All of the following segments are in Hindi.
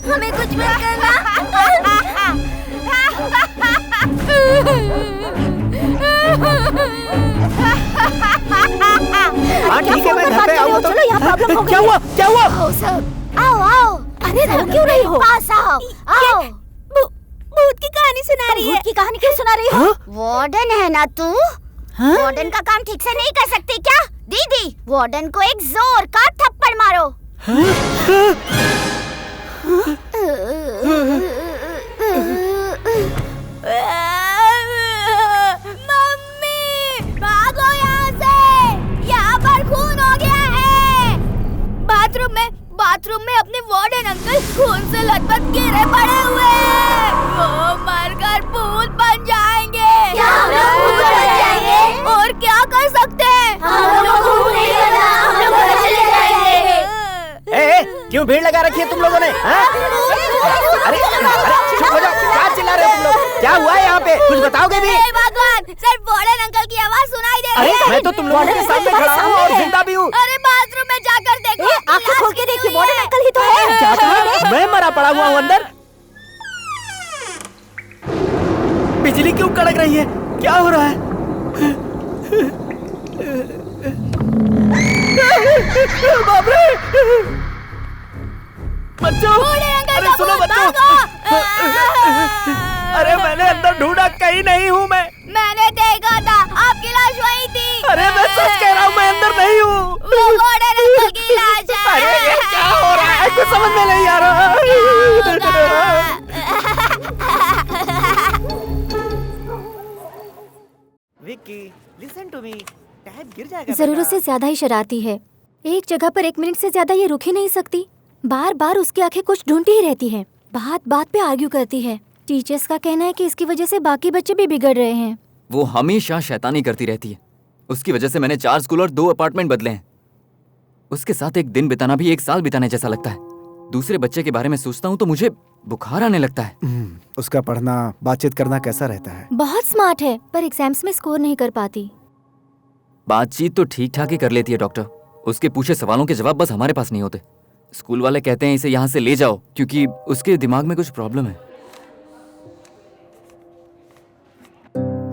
हमें कुछ मत करना। हाँ ठीक है, मैं घर पे आऊँ तो। चलो यहाँ प्रॉब्लम हो गई। क्या हुआ? क्या हुआ? आओ सब, आओ। अरे रो क्यों रही हो? पास आओ। भूत की कहानी सुना रही है। भूत की कहानी क्यों सुना रही हो? वार्डन है ना तू? वार्डन का काम ठीक से नहीं कर सकती क्या? दीदी, वार्डन को एक जोर का थप्पड़ मारो। मम्मी, भागो यहाँ से। यहाँ पर खून हो गया है। बाथरूम में अपने वार्डन अंकल खून से लथपथ गिरे पड़े हुए हैं। वो मरकर भूत बन जाएंगे। क्या हम लोग भूत बन जाएंगे? और क्या कर सकते हैं? हम लोग भूत नहीं करना, हम लोग घर चले जाएंगे। क्यों भीड़ लगा रखी है तुम लोगों ने? अरे चुप हो जाओ, क्या चिल्ला रहे हो तुम लोग? क्या हुआ है यहाँ पे? कुछ बताओगे भी? भगवान, सिर्फ वार्डन अंकल की आवाज सुनाई दे रही है। अरे मैं तो तुम लोगों के सामने खड़ा हूँ और जिंदा भी हूँ। अरे बाथरूम में जाकर देखो। आंखें खोल के देखिए, वार्डन अंकल ही तो है। क्या कहा? मैं मरा पड़ा हुआ हूँ अंदर? बिजली क्यों कड़क रही है? क्या हो रहा है? बाप रे! बच्चों! अरे सुनो बच्चों! अरे मैंने अंदर ढूंढा, कहीं नहीं हूँ मैं। मैंने देखा था, आपकी लाश वहीं थी। अरे मैं सच कह रहा हूँ, मैं अंदर नहीं हूँ। वो वार्डन अंकल की लाश है। अरे ये क्या हो रहा है? कुछ समझ में नहीं आ रहा। Vicky, listen to me. Tab गिर जाएगा। जरूरत से ज्यादा ही शरारती है। एक जगह पर 1 मिनट से ज्यादा ये रुक ही नहीं सकती। बार बार उसकी आंखें कुछ ढूंढती ही रहती है। बात बात पे आर्ग्यू करती है। टीचर्स का कहना है कि इसकी वजह से बाकी बच्चे भी बिगड़ रहे हैं। वो हमेशा शैतानी करती रहती है। उसकी वजह से मैंने 4 स्कूल और 2 अपार्टमेंट बदले हैं। उसके साथ एक दिन बिताना भी 1 साल बिताने जैसा लगता है। दूसरे बच्चे के बारे में सोचता हूँ तो मुझे बुखार आने लगता है। उसका पढ़ना, बातचीत करना कैसा रहता है? बहुत स्मार्ट है, पर एग्जाम्स में स्कोर नहीं कर पाती। बातचीत तो ठीक ठाक ही कर लेती है डॉक्टर। उसके पूछे सवालों के जवाब बस हमारे पास नहीं होते। स्कूल वाले कहते हैं इसे यहाँ से ले जाओ क्योंकि उसके दिमाग में कुछ प्रॉब्लम है।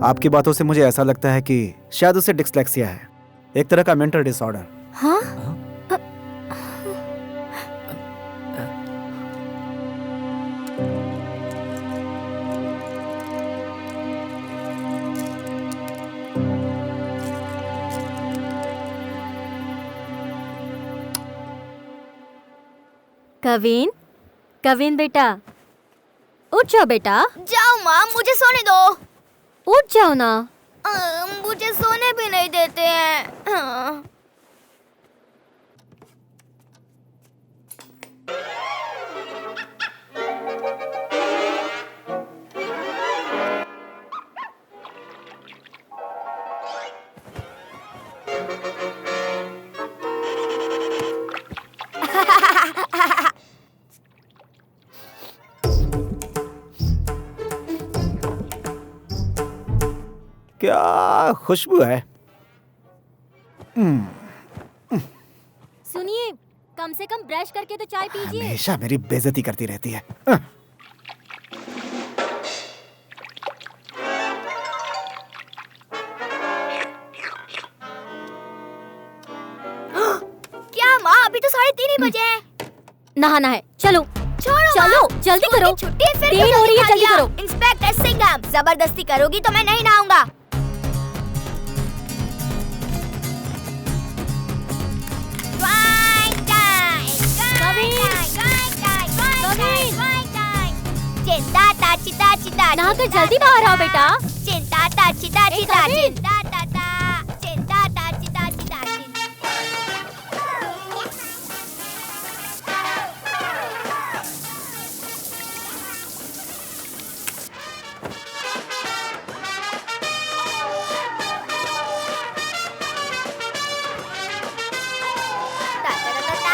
आपकी बातों से मुझे ऐसा लगता है कि शायद उसे डिस्लेक्सिया है, एक तरह का मेंटल डिसऑर्डर। हाँ? कविन बेटा, उठ जाओ बेटा। जाओ माँ, मुझे सोने दो। उठ जाओ ना। मुझे सोने भी नहीं देते हैं। क्या खुशबू है। सुनिए, कम से कम ब्रश करके तो चाय पीजिए। हमेशा मेरी बेइज्जती करती रहती है। क्या माँ, अभी तो 3:30 ही बजे हैं। नहाना है, चलो छोड़ो चलो, माँ। जल्दी स्कूल करो। की छुट्टी फिर 3 हो रही है, जल्दी करो। इंस्पेक्टर सिंघम, जबरदस्ती करोगी तो मैं नहीं नहाऊंगा। चिंता ताची ताची ताची। नहाकर जल्दी बाहर आओ बेटा। चिंता ताची ताची ताची। चिंता ताता, चिंता ताची ताची ताची।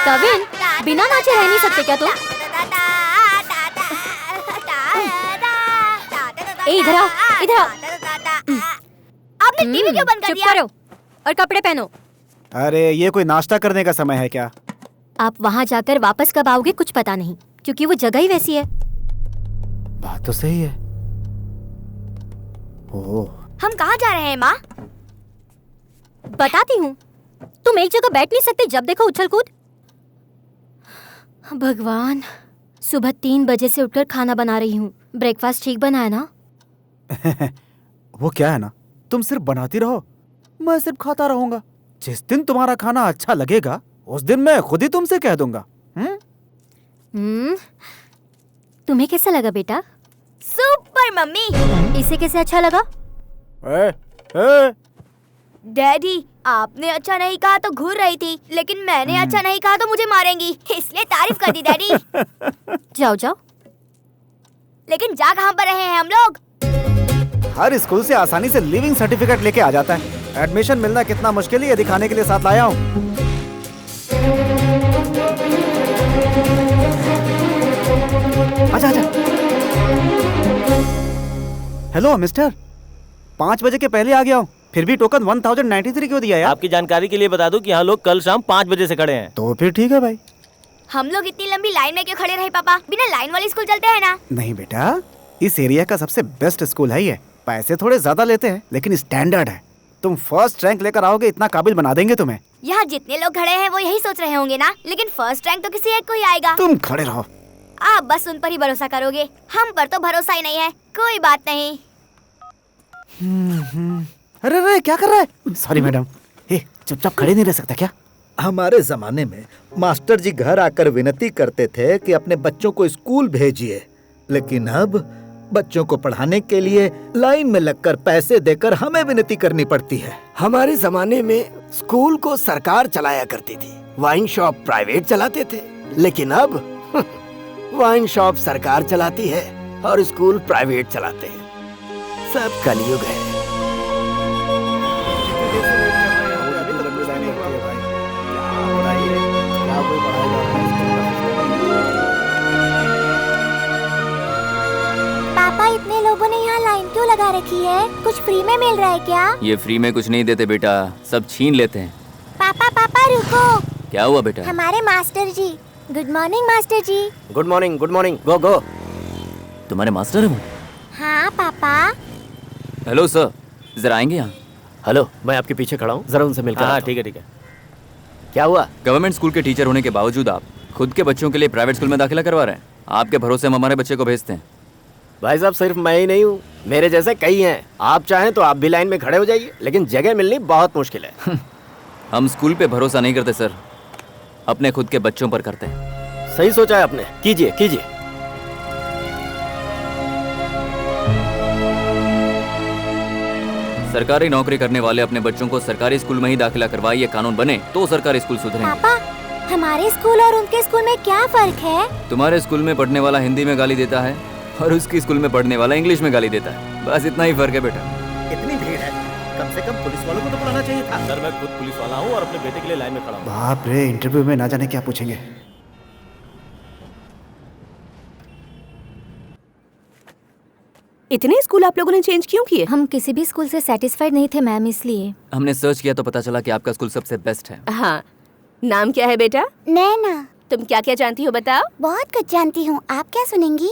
कविन, बिना नाचे रह नहीं सकते क्या तुम? ए, इधर आओ, इधर आओ। आपने टीवी क्यों बंद कर चुप दिया? करो और कपड़े पहनो। अरे ये कोई नाश्ता करने का समय है क्या? आप वहाँ जाकर वापस कब आओगे कुछ पता नहीं, क्योंकि वो जगह ही वैसी है। बात तो सही है। ओह, हम कहाँ जा रहे हैं माँ? बताती हूँ। तुम एक जगह बैठ नहीं सकते जब देखो उछल कूद। भगवान, सुबह 3 बजे से उठकर खाना बना रही हूँ। ब्रेकफास्ट ठीक बना है ना? वो क्या है ना, तुम सिर्फ बनाती रहो, मैं सिर्फ खाता रहूंगा। जिस दिन तुम्हारा खाना अच्छा लगेगा उस दिन मैं खुद ही तुमसे कह दूंगा। तुम्हें कैसा लगा बेटा? Super mummy. इसे कैसे अच्छा लगा? डैडी, आपने अच्छा नहीं कहा तो घूर रही थी, लेकिन मैंने अच्छा नहीं कहा तो मुझे मारेंगी, इसलिए तारीफ कर दी डैडी। जाओ जाओ। लेकिन जा कहाँ पर रहे हैं हम लोग? हर स्कूल से आसानी से लिविंग सर्टिफिकेट लेके आ जाता है। एडमिशन मिलना कितना मुश्किल है ये दिखाने के लिए साथ लाया हूँ। आजा आजा। हेलो मिस्टर, 5 बजे के पहले आ गया हूँ, फिर भी टोकन 1093 क्यों दिया यार? आपकी जानकारी के लिए बता दूं कि यहाँ लोग कल शाम 5 बजे से खड़े हैं। तो फिर ठीक है भाई। हम लोग इतनी लंबी लाइन में क्यों खड़े रहे पापा? बिना लाइन वाली स्कूल चलते हैं ना? नहीं बेटा, इस एरिया का सबसे बेस्ट स्कूल है ये। पैसे थोड़े ज्यादा लेते हैं लेकिन स्टैंडर्ड है। तुम फर्स्ट रैंक लेकर आओगे, इतना काबिल बना देंगे तुम्हें। यहाँ जितने लोग खड़े हैं वो यही सोच रहे होंगे ना, लेकिन फर्स्ट रैंक तो किसी एक को ही आएगा। तुम खड़े रहो। आप बस उन पर ही भरोसा करोगे, हम पर तो भरोसा ही नहीं है। कोई बात नहीं। अरे अरे क्या कर रहा है? Sorry madam. चुपचाप खड़े नहीं रह सकता क्या? हमारे जमाने में मास्टर जी घर आकर विनती करते थे कि अपने बच्चों को स्कूल भेजिए, लेकिन अब बच्चों को पढ़ाने के लिए लाइन में लगकर पैसे देकर हमें विनती करनी पड़ती है। हमारे जमाने में स्कूल को सरकार चलाया करती थी, वाइन शॉप प्राइवेट चलाते थे, लेकिन अब वाइन शॉप सरकार चलाती है और स्कूल प्राइवेट चलाते हैं। सब कलयुग है। पापा, इतने लोगों ने यहाँ लाइन क्यों लगा रखी है? कुछ फ्री में मिल रहा है क्या? ये फ्री में कुछ नहीं देते बेटा, सब छीन लेते हैं। पापा पापा रुको। क्या हुआ बेटा? हमारे master ji. Good morning master ji. Good morning, good morning. Go go. तुम्हारे मास्टर है वो? हाँ पापा। हेलो सर, जरा आएंगे यहाँ? हेलो, मैं आपके पीछे खड़ा हूँ, जरा उनसे मिलकर। हाँ ठीक है ठीक है। क्या हुआ? गवर्नमेंट स्कूल के टीचर होने के बावजूद आप खुद के बच्चों के लिए प्राइवेट स्कूल में दाखिला करवा रहे हैं। आपके भरोसे हम हमारे बच्चे को भेजते हैं। भाई साहब, सिर्फ मैं ही नहीं हूँ, मेरे जैसे कई हैं। आप चाहें तो आप भी लाइन में खड़े हो जाइए, लेकिन जगह मिलनी बहुत मुश्किल है। हम स्कूल पे भरोसा नहीं करते सर, अपने खुद के बच्चों पर करते हैं। सही सोचा है आपने, कीजिए कीजिए। सरकारी नौकरी करने वाले अपने बच्चों को सरकारी स्कूल में ही दाखिला करवाए, ये कानून बने तो सरकारी स्कूल सुधरेंगे। पापा, हमारे स्कूल और उनके स्कूल में क्या फर्क है? तुम्हारे स्कूल में पढ़ने वाला हिंदी में गाली देता है और उसकी स्कूल में पढ़ने वाला इंग्लिश में गाली देता है, बस इतना ही फर्क है बेटा। इतनी भीड़ है, कम से कम पुलिस वालों को तो बुलाना चाहिए था। सर, मैं खुद पुलिस वाला हूँ और अपने बेटे के लिए लाइन में खड़ा हूँ। बाप रे, इंटरव्यू में ना जाने क्या पूछेंगे। इतने स्कूल आप लोगों ने चेंज क्यों किए? हम किसी भी स्कूल से सेटिस्फाइड नहीं थे मैम, इसलिए। हमने सर्च किया तो पता चला कि आपका स्कूल सबसे बेस्ट है। हाँ, नाम क्या है बेटा? नैना। तुम क्या क्या जानती हो बताओ? बहुत कुछ जानती हूँ, आप क्या सुनेंगी?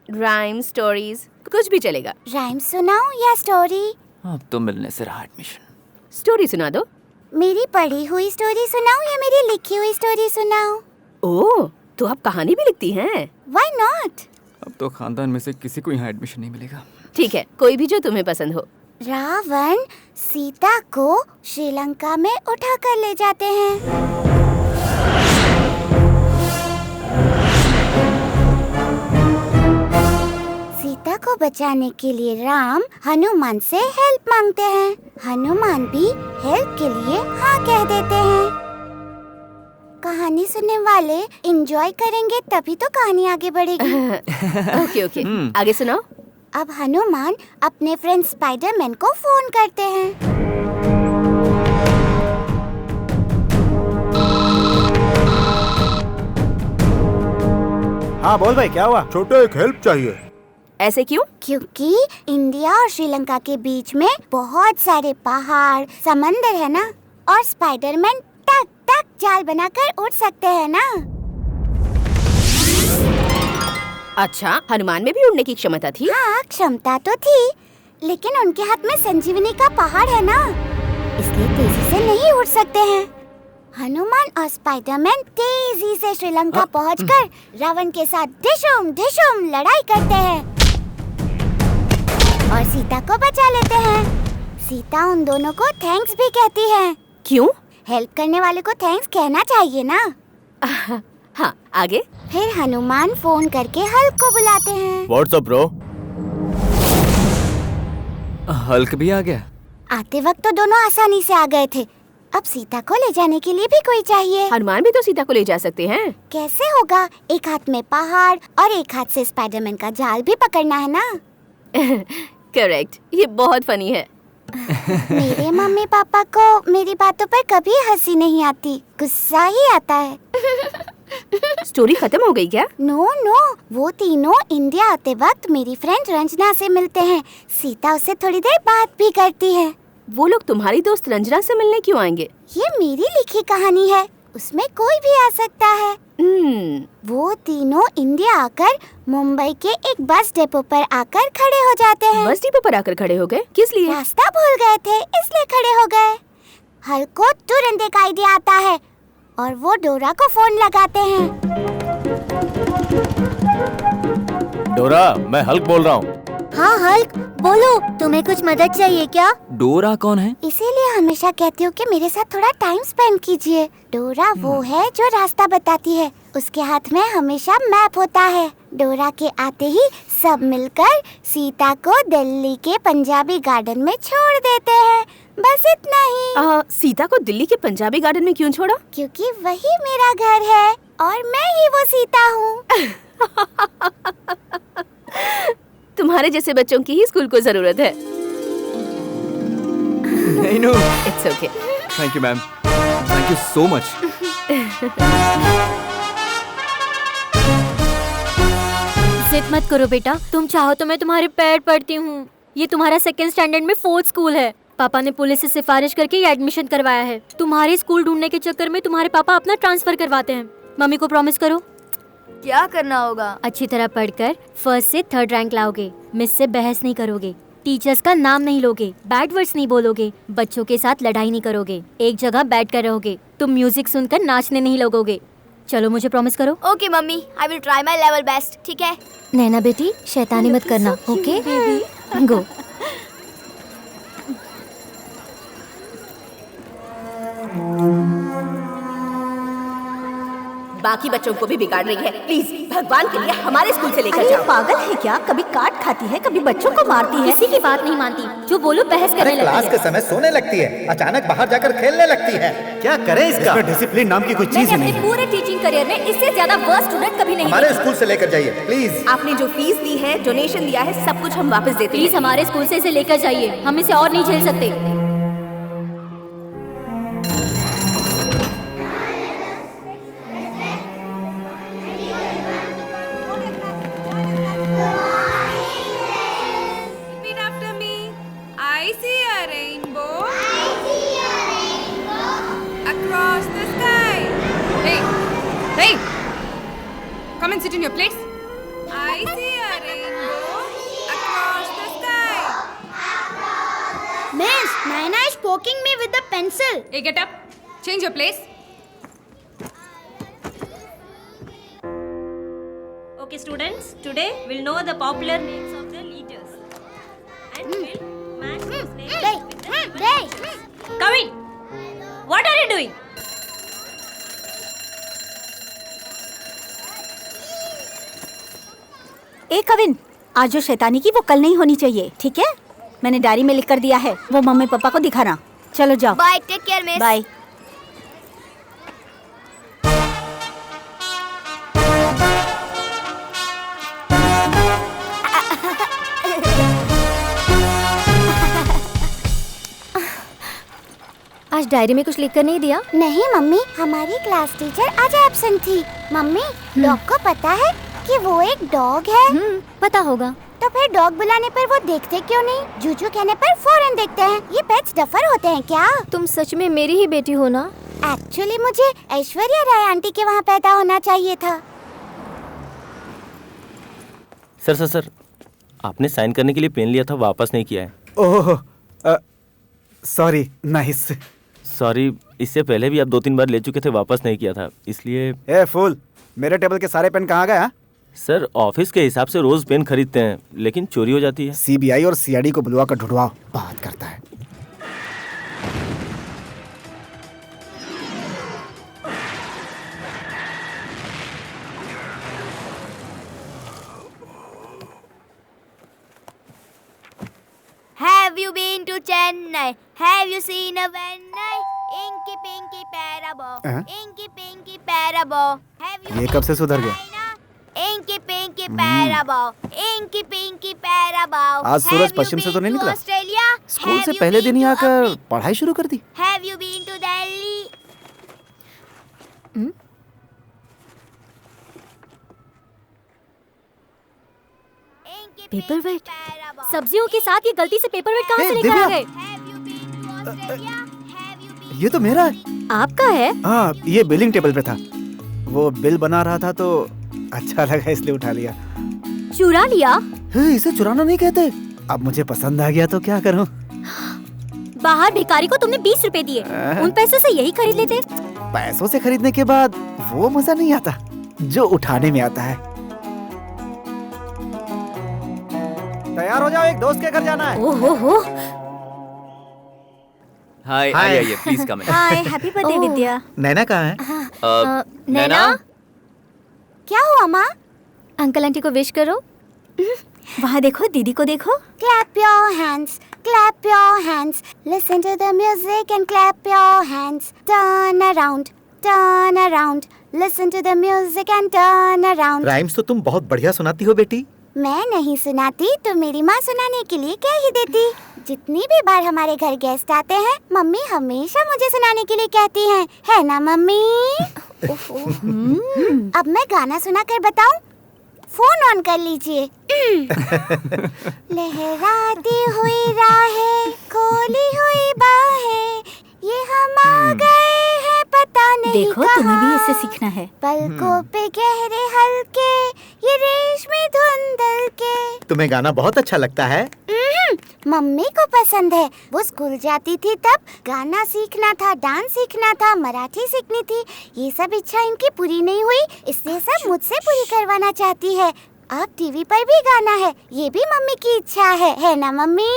राइम, स्टोरीज, कुछ भी चलेगा। राइम सुनाऊं या स्टोरी? अब तो मिलने से रहा एडमिशन। स्टोरी सुना दो। मेरी पढ़ी हुई स्टोरी सुनाऊं या मेरी लिखी हुई स्टोरी सुनाऊं? ओह, तो आप कहानी भी लिखती हैं? Why not? अब तो खानदान में से किसी को यहाँ एडमिशन नहीं मिलेगा। ठीक है, कोई भी जो तुम्हें पसंद हो। रावण सीता को श्रीलंका में उठा कर ले जाते हैं। सीता को बचाने के लिए राम हनुमान से हेल्प मांगते हैं। हनुमान भी हेल्प के लिए हाँ कह देते हैं। कहानी सुनने वाले एंजॉय करेंगे तभी तो कहानी आगे बढ़ेगी। ओके ओके, आगे सुनाओ। अब हनुमान अपने फ्रेंड स्पाइडरमैन को फोन करते हैं। हाँ बोल भाई, क्या हुआ? छोटे, एक हेल्प चाहिए। ऐसे क्यों? क्योंकि इंडिया और श्रीलंका के बीच में बहुत सारे पहाड़ समंदर है ना, और स्पाइडरमैन टक टक जाल बनाकर उड़ सकते हैं ना। अच्छा, हनुमान में भी उड़ने की क्षमता थी? हाँ, क्षमता तो थी, लेकिन उनके हाथ में संजीवनी का पहाड़ है ना, इसलिए तेजी से नहीं उड़ सकते हैं। हनुमान और स्पाइडरमैन तेजी से श्रीलंका पहुंचकर रावण के साथ ढिशुम ढिशुम लड़ाई करते हैं और सीता को बचा लेते हैं। सीता उन दोनों को थैंक्स भी कहती है। क्यों? हेल्प करने वाले को थैंक्स कहना चाहिए ना। हाँ, आगे? फिर हनुमान फोन करके हल्क को बुलाते हैं। WhatsApp bro? हल्क भी आ गया? आते वक्त तो दोनों आसानी से आ गए थे, अब सीता को ले जाने के लिए भी कोई चाहिए। हनुमान भी तो सीता को ले जा सकते हैं। कैसे होगा? एक हाथ में पहाड़ और एक हाथ से स्पाइडरमैन का जाल भी पकड़ना है ना। करेक्ट, ये बहुत फनी है। मेरे मम्मी पापा को मेरी बातों पर कभी हंसी नहीं आती, गुस्सा ही आता है। स्टोरी खत्म हो गई क्या? नो, वो तीनों इंडिया आते वक्त मेरी फ्रेंड रंजना से मिलते हैं। सीता उससे थोड़ी देर बात भी करती है। वो लोग तुम्हारी दोस्त रंजना से मिलने क्यों आएंगे? ये मेरी लिखी कहानी है, उसमें कोई भी आ सकता है। वो तीनों इंडिया आकर मुंबई के एक बस डिपो पर आकर खड़े हो जाते हैं। बस डिपो पर आकर खड़े हो गए? किस लिए? रास्ता भूल गए थे, इसलिए खड़े हो गए। हल्क को तुरंत एक आइडिया आता है और वो डोरा को फोन लगाते हैं। डोरा, मैं हल्क बोल रहा हूँ। हाँ हल्क, बोलो, तुम्हें कुछ मदद चाहिए क्या? डोरा कौन है? इसीलिए हमेशा कहती हूँ कि मेरे साथ थोड़ा टाइम स्पेंड कीजिए। डोरा वो है जो रास्ता बताती है, उसके हाथ में हमेशा मैप होता है। डोरा के आते ही सब मिलकर सीता को दिल्ली के पंजाबी गार्डन में छोड़ देते हैं। बस इतना ही। सीता को दिल्ली के पंजाबी गार्डन में क्यों छोड़ा? क्योंकि वही मेरा घर है और मैं ही वो सीता हूँ। तुम्हारे जैसे बच्चों की ही स्कूल को जरूरत है। नहीं no. It's okay. Thank you ma'am, thank you so much. जिद मत करो बेटा, तुम चाहो तो मैं तुम्हारे पैर पड़ती हूँ। ये तुम्हारा सेकंड स्टैंडर्ड में 4th स्कूल है। पापा ने पुलिस से सिफारिश करके ये एडमिशन करवाया है। तुम्हारे स्कूल ढूंढने के चक्कर में तुम्हारे पापा अपना ट्रांसफर करवाते हैं। मम्मी को प्रॉमिस करो। क्या करना होगा? अच्छी तरह पढ़कर 1st से 3rd रैंक लाओगे। मिस से बहस नहीं करोगे, टीचर्स का नाम नहीं लोगे, बैड वर्ड्स नहीं बोलोगे, बच्चों के साथ लड़ाई नहीं करोगे, एक जगह बैठ कर रहोगे। तुम म्यूजिक सुनकर नाचने नहीं लगोगे। चलो मुझे प्रॉमिस करो। Okay mummy, I will try my level best. ठीक है? नैना बेटी, शैतानी मत करना, ओके? गो। बाकी बच्चों को भी बिगाड़ रही है। प्लीज भगवान के लिए हमारे स्कूल से लेकर जाओ। पागल है क्या? कभी काट खाती है, कभी बच्चों को मारती है। किसी की बात नहीं मानती, जो बोलो बहस करने लगती क्लास है। के समय सोने लगती है, अचानक बाहर जाकर खेलने लगती है। क्या करें इसका? डिसिप्लिन नाम की कोई चीज मैंने ही अपने नहीं है। पूरे टीचिंग करियर में इससे ज्यादा वर्स्ट स्टूडेंट कभी नहीं हमारे देखा। स्कूल से लेकर जाइए प्लीज। आपने जो फीस दी है, डोनेशन दिया है, सब कुछ हम वापस देते प्लीज हैं। हमारे स्कूल से इसे लेकर जाइए, हम इसे और नहीं झेल सकते। Repeat after me. I see a rainbow. Across the sky. Hey! Come and sit in your place. I see a rainbow. Across the sky. Miss, Naina is poking me with the pencil. Hey, get up. Change your place. Okay, students, today we'll know the popular names of the leaders. And we'll match those names with the given pictures. Kavin, what are you doing? ए कविन, आज जो शैतानी की वो कल नहीं होनी चाहिए, ठीक है? मैंने डायरी में लिख कर दिया है, वो मम्मी पापा को दिखाना। चलो जाओ। Bye, take care miss. Bye. आज डायरी में कुछ लिखकर नहीं दिया? नहीं मम्मी, हमारी क्लास टीचर आज एब्सेंट थी। मम्मी, डॉग को पता है कि वो एक डॉग है? पता होगा। तो फिर डॉग बुलाने पर वो देखते क्यों नहीं? जूजू कहने पर फौरन देखते हैं। ये पेट्स डफर होते हैं क्या? तुम सच में मेरी ही बेटी हो ना? एक्चुअली मुझे ऐश्वर्या राय आंटी के वहाँ पैदा होना चाहिए था। सर आपने साइन करने के लिए पेन लिया था, वापस नहीं किया है। Oh sorry. नाइस। सॉरी, इससे पहले भी आप 2-3 बार ले चुके थे, वापस नहीं किया था, इसलिए। ए फूल, मेरे टेबल के सारे पेन कहाँ गए? हाँ? सर ऑफिस के हिसाब से रोज पेन खरीदते हैं, लेकिन चोरी हो जाती है। सीबीआई और सीआईडी को बुलवा कर ढूंढवाओ, बात करता है। Have you been to Chennai? Have you seen a Chennai? Inky Pinky Parabo. Inky Pinky Parabo. Have you ये कब से सुधर गया? Inky Pinky Parabo. Inky Pinky Parabo. आज सूरज पश्चिम से तो नहीं निकला? स्कूल से पहले दिन ही आकर पढ़ाई शुरू कर दी। Have you been to Delhi? Paper weight? सब्जियों के साथ ये गलती से पेपर वेट कहाँ से लेकर आ गए? ये तो मेरा है। आपका है? हाँ, ये बिलिंग टेबल पे था। वो बिल बना रहा था तो अच्छा लगा इसलिए उठा लिया। चुरा लिया? इसे चुराना नहीं कहते। अब मुझे पसंद आ गया तो क्या करूं? बाहर भिखारी को तुमने 20 रुपए दिए, उन पैसों से यही खरीद लेते। पैसों से खरीदने के बाद वो मजा नहीं आता जो उठाने में आता है। तैयार हो जाओ, एक दोस्त के घर जाना है। ओहो। हाय, आइए, please come in. Hi, happy birthday Vidya. Naina कहाँ है? नैना? क्या हुआ माँ? अंकल आंटी को विश करो। वहाँ देखो, दीदी को देखो। Clap your hands, clap your hands. Listen to the music and clap your hands. Turn around, turn around. Listen to the music and turn around. Rhymes तो तुम बहुत बढ़िया सुनाती हो बेटी। मैं नहीं सुनाती तो मेरी माँ सुनाने के लिए कह ही देती। जितनी भी बार हमारे घर गेस्ट आते हैं, मम्मी हमेशा मुझे सुनाने के लिए कहती हैं, है ना मम्मी? अब मैं गाना सुना कर बताऊं? फोन ऑन कर लीजिए। लहराती हुई राहें, खोली हुई बाहें, ये हम आ गए हैं पता नहीं देखो, तुम्हें भी इससे सीखना है। पलकों पे गहरे हल्के, ये रेशमी धुंधल के। तुम्हें गाना बहुत अच्छा लगता है। मम्मी को पसंद है। वो स्कूल जाती थी तब गाना सीखना था, डांस सीखना था, मराठी सीखनी थी। ये सब इच्छा इनकी पूरी नहीं हुई, इसलिए सब मुझसे पूरी करवाना चाहती है। अब टीवी पर भी गाना है, ये भी मम्मी की इच्छा है ना मम्मी?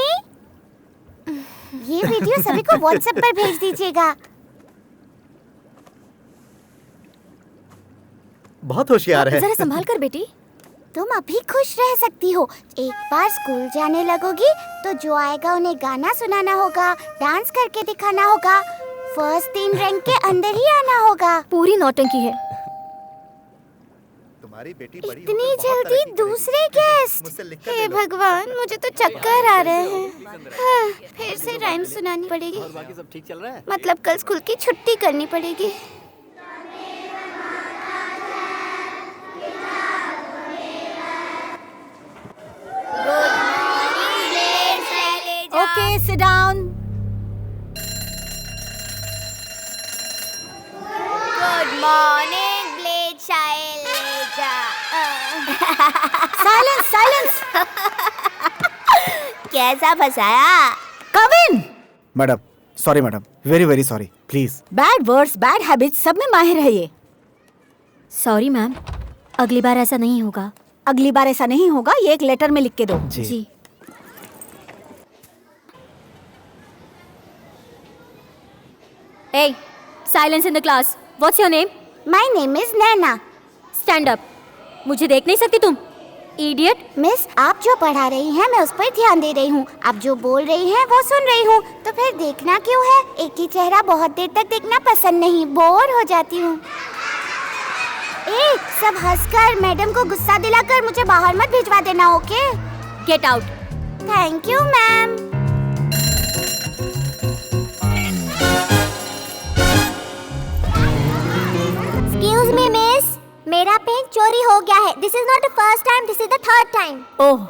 ये वीडियो सभी को व्हाट्सएप पर भेज दीजिएगा। बहुत होशियार है। जरा संभाल कर बेटी। तुम अभी खुश रह सकती हो। एक बार स्कूल जाने लगोगी तो जो आएगा उन्हें गाना सुनाना होगा, डांस करके दिखाना होगा, फर्स्ट 3 रैंक के अंदर ही आना होगा। पूरी नौटंकी है। तुम्हारी बेटी बड़ी इतनी जल्दी दूसरे गेस्ट? हे भगवान, मुझे तो चक्कर आ रहे हैं। हाँ, फिर से राइम सुनानी पड़ेगी। बाकी सब ठीक चल रहा है? मतलब कल स्कूल की छुट्टी करनी पड़ेगी। Okay, sit down. Good morning, Blade Shaileja. Silence, silence. कैसा फंसाया? Come in. Madam, sorry madam, very very sorry, please. Bad words, bad habits सब में माहिर है ये। सॉरी मैम, अगली बार ऐसा नहीं होगा। अगली बार ऐसा नहीं होगा, ये एक लेटर में लिख के दो। जी। Hey, silence in the class. What's your name? My name is Naina. Stand up. मुझे देख नहीं सकती तुम? Idiot. मिस, आप जो पढ़ा रही हैं मैं उस पर ध्यान दे रही हूँ। आप जो बोल रही हैं वो सुन रही हूँ। तो फिर देखना क्यों है? एक ही चेहरा बहुत देर तक देखना पसंद नहीं, बोर हो जाती हूँ। सब हंसकर मैडम को गुस्सा दिलाकर मुझे बाहर मत भिजवा देना, okay? Get out. Thank you ma'am. Excuse me, miss, मेरा पेन चोरी हो गया है। This is not the first time, this is the third time. ओह,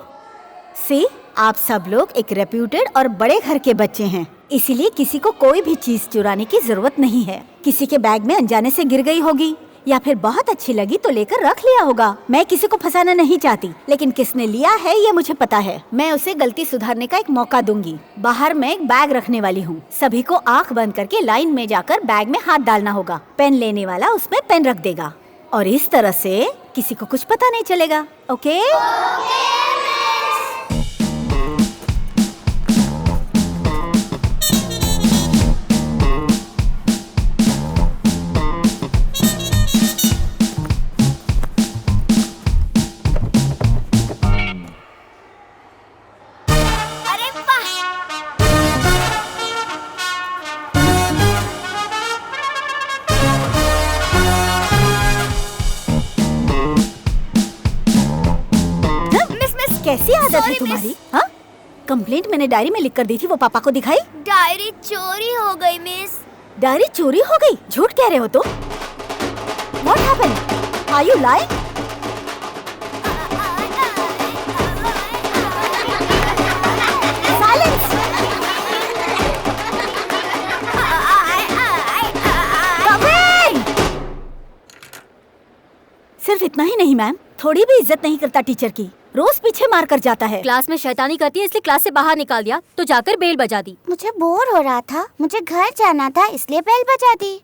सी, आप सब लोग एक रेप्यूटेड और बड़े घर के बच्चे हैं। इसीलिए किसी को कोई भी चीज चुराने की जरूरत नहीं है। किसी के बैग में अनजाने से गिर गई होगी या फिर बहुत अच्छी लगी तो लेकर रख लिया होगा। मैं किसी को फंसाना नहीं चाहती, लेकिन किसने लिया है ये मुझे पता है। मैं उसे गलती सुधारने का एक मौका दूंगी। बाहर मैं एक बैग रखने वाली हूँ। सभी को आंख बंद करके लाइन में जाकर बैग में हाथ डालना होगा। पेन लेने वाला उसमें पेन रख देगा और इस तरह से किसी को कुछ पता नहीं चलेगा। ओके? कैसी आदत है तुम्हारी? हाँ? कंप्लेंट मैंने डायरी में लिख कर दी थी, वो पापा को दिखाई? डायरी चोरी हो गई मिस। डायरी चोरी हो गई? झूठ कह रहे हो तुम? What happened? Are you lying? Silence! Come in! सिर्फ इतना ही नहीं मैम, थोड़ी भी इज्जत नहीं करता टीचर की। रोज पीछे मार कर जाता है। क्लास में शैतानी करती है इसलिए क्लास से बाहर निकाल दिया, तो जाकर बेल बजा दी। मुझे बोर हो रहा था, मुझे घर जाना था, इसलिए बेल बजा दी।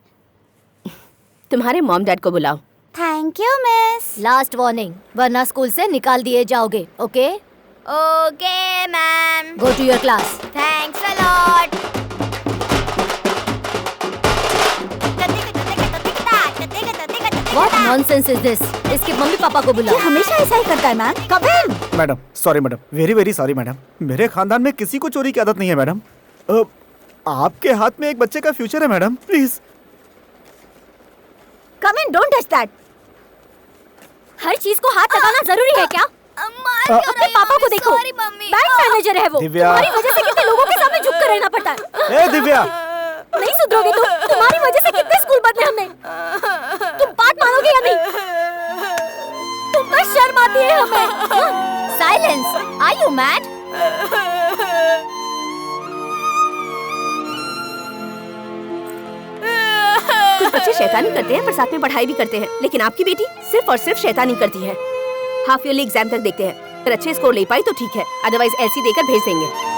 तुम्हारे मॉम डैड को बुलाओ। Thank you miss. Last warning, वरना स्कूल से निकाल दिए जाओगे। Okay? Okay ma'am. Go to your class. Thanks a lot. What nonsense is this? इसके मम्मी पापा को बुलाओ। ये हमेशा ऐसा ही करता है मैम। Come in! Madam sorry madam, very very sorry madam. मेरे खानदान में किसी को चोरी की आदत नहीं है मैडम। आपके हाथ में एक बच्चे का फ्यूचर है madam, please. Come in, don't touch that. हर चीज को हाथ लगाना जरूरी है क्या? अपने पापा को देखो, बैंक मैनेजर है वो। तुम्हारी वजह से कितने लोगों के सामने झुक कर रहना पड़ता है। ए दिव्या, नहीं सुधरोगे तुम। तुम्हारी वजह से कितने स्कूल बदले हमने। तुम बात मानोगे या नहीं? तुम पर शर्म आती है हमें। साइलेंस। Are you mad? कुछ बच्चे शैतानी करते हैं पर साथ में पढ़ाई भी करते हैं, लेकिन आपकी बेटी सिर्फ और सिर्फ शैतानी करती है। हाफ ईयरली एग्जाम तक देखते हैं, अगर अच्छे स्कोर ले पाई तो ठीक है, अदरवाइज ऐसी देकर भेज देंगे।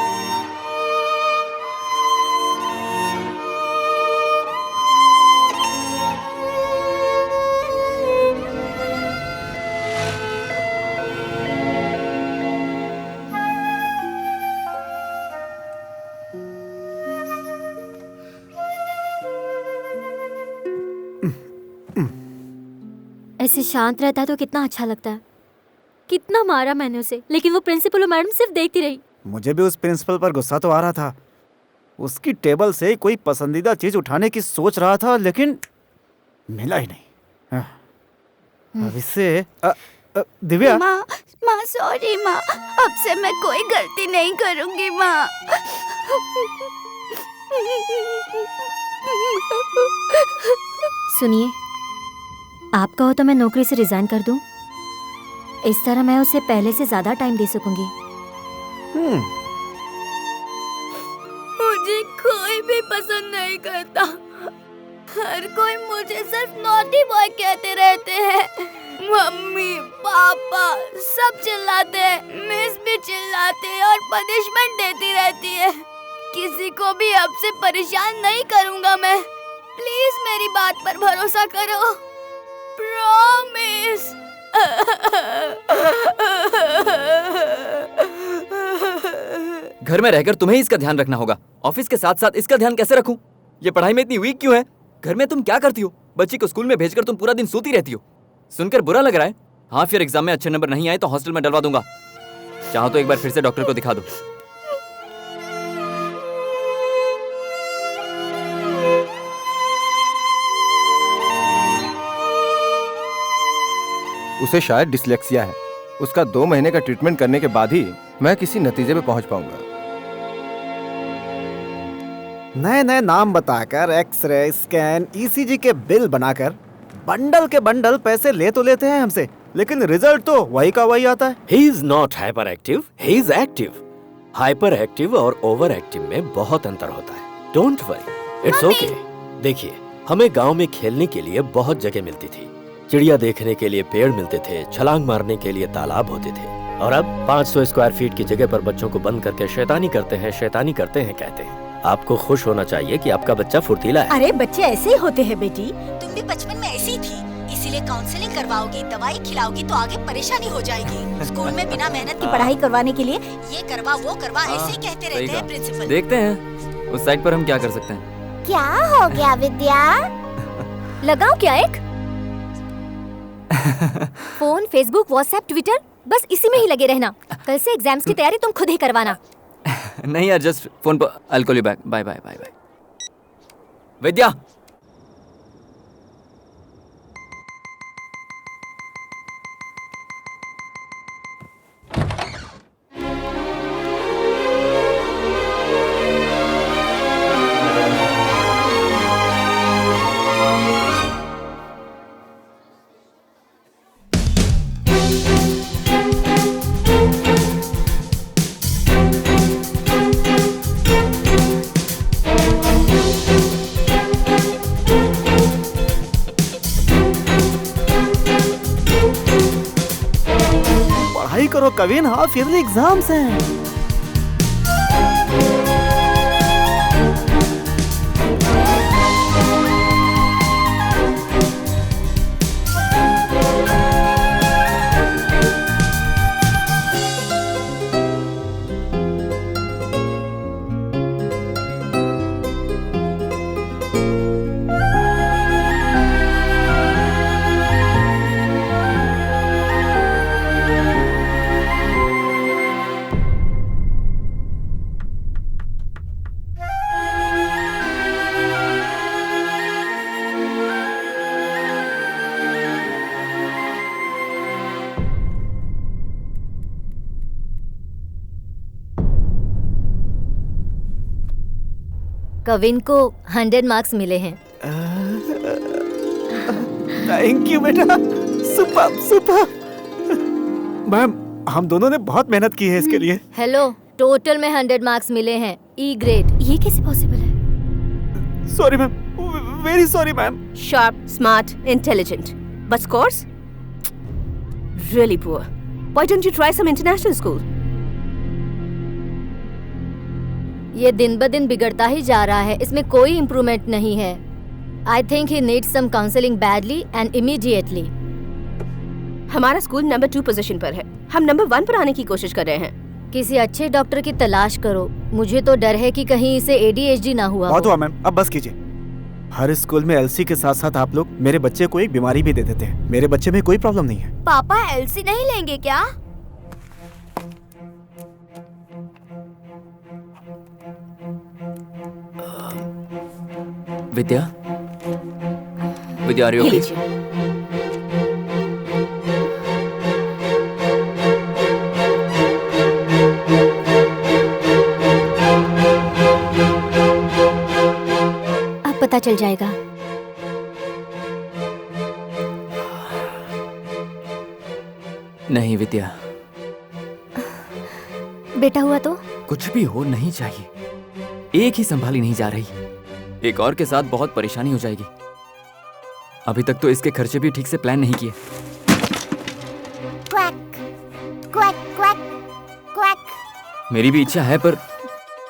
ऐसे शांत रहता है तो कितना अच्छा लगता है। कितना मारा मैंने उसे, लेकिन वो प्रिंसिपल और मैडम सिर्फ देखती रही। मुझे भी उस प्रिंसिपल पर गुस्सा तो आ रहा था। उसकी टेबल से कोई पसंदीदा चीज उठाने की सोच रहा था, लेकिन मिला ही नहीं। अब इससे दिव्या। माँ सॉरी माँ, अब से मैं कोई गलती नहीं करूँगी माँ। सुनिए, आप कहो तो मैं नौकरी से रिजाइन कर दूं? इस तरह मैं उसे पहले से ज्यादा टाइम दे सकूंगी। मुझे कोई भी पसंद नहीं करता। हर कोई मुझे सिर्फ नॉटी बॉय कहते रहते हैं। मम्मी पापा सब चिल्लाते हैं, मिस भी चिल्लाते हैं और पनिशमेंट देती रहती है। किसी को भी अब से परेशान नहीं करूंगा मैं। प्लीज मेरी बात पर भरोसा करो, प्रॉमिस। घर में रहकर तुम्हें इसका ध्यान रखना होगा, ऑफिस के साथ साथ इसका ध्यान कैसे रखूं? ये पढ़ाई में इतनी वीक क्यों है? घर में तुम क्या करती हो? बच्ची को स्कूल में भेजकर तुम पूरा दिन सोती रहती हो। सुनकर बुरा लग रहा है? हाँ, फिर एग्जाम में अच्छे नंबर नहीं आए तो हॉस्टल में डलवा दूंगा। चाहो तो एक बार फिर से डॉक्टर को दिखा दो। उसे शायद डिसलेक्सिया है। उसका 2 महीने का ट्रीटमेंट करने के बाद ही मैं किसी नतीजे पे पहुंच पाऊंगा। नए नए नाम बताकर एक्सरे, स्कैन, ईसीजी के बिल बनाकर बंडल के बंडल पैसे ले तो लेते हैं हमसे, लेकिन रिजल्ट तो वही का वही आता है। He is not hyperactive, he is active. Hyper active और ओवर एक्टिव में बहुत अंतर होता है। Don't worry, it's okay. देखिए, हमें गांव में खेलने के लिए बहुत जगह मिलती थी। चिड़िया देखने के लिए पेड़ मिलते थे, छलांग मारने के लिए तालाब होते थे। और अब 500 स्क्वायर फीट की जगह पर बच्चों को बंद करके शैतानी करते हैं कहते हैं। आपको खुश होना चाहिए कि आपका बच्चा फुर्तीला है। अरे बच्चे ऐसे ही होते हैं बेटी, तुम भी बचपन में ऐसी ही थी, इसीलिए काउंसलिंग करवाओगी, दवाई खिलाओगी तो आगे परेशानी हो जाएगी। स्कूल में बिना मेहनत की पढ़ाई करवाने के लिए ये करवा वो करवा ऐसे ही कहते रहते हैं प्रिंसिपल। देखते हैं उस साइड पर हम क्या कर सकते हैं। क्या हो गया विद्या? लगाओ क्या एक फोन, फेसबुक, व्हाट्सएप, ट्विटर, बस इसी में ही लगे रहना। कल से एग्जाम्स की तैयारी तुम खुद ही करवाना। नहीं यार, जस्ट फोन पर। I'll call you back. Bye bye bye bye. Vidya, पढ़ाई करो कविन, हाफ ईयरली एग्जाम्स हैं। कविन को 100 मार्क्स मिले हैं। थैंक यू बेटा, सुपर सुपर। मैम, हम दोनों ने बहुत मेहनत की है इसके लिए। हेलो, टोटल में 100 मार्क्स मिले हैं, ई ग्रेड। ये कैसे पॉसिबल है? Sorry ma'am, very sorry ma'am. Sharp, smart, intelligent. But scores? Really poor. Why don't you try some international school? ये दिन ब दिन बिगड़ता ही जा रहा है, इसमें कोई इम्प्रूवमेंट नहीं है। I think he needs some counseling badly and immediately. हमारा स्कूल नंबर 2 पोजीशन पर है, हम नंबर 1 पर आने की कोशिश कर रहे हैं। किसी अच्छे डॉक्टर की तलाश करो। मुझे तो डर है कि कहीं इसे ADHD ना हुआ बहुत हो। हुआ मैम, अब बस कीजिए। हर स्कूल में एलसी के साथ साथ आप लोग मेरे बच्चे को एक बीमारी भी दे देते हैं। मेरे बच्चे में कोई प्रॉब्लम नहीं है। पापा एलसी नहीं लेंगे क्या? विद्या, विद्या, ये लीजिए। अब पता चल जाएगा। नहीं विद्या, बेटा हुआ तो कुछ भी हो नहीं चाहिए। एक ही संभाली नहीं जा रही, एक और के साथ बहुत परेशानी हो जाएगी। अभी तक तो इसके खर्चे भी ठीक से प्लान नहीं किए। Quack quack quack quack. मेरी भी इच्छा है, पर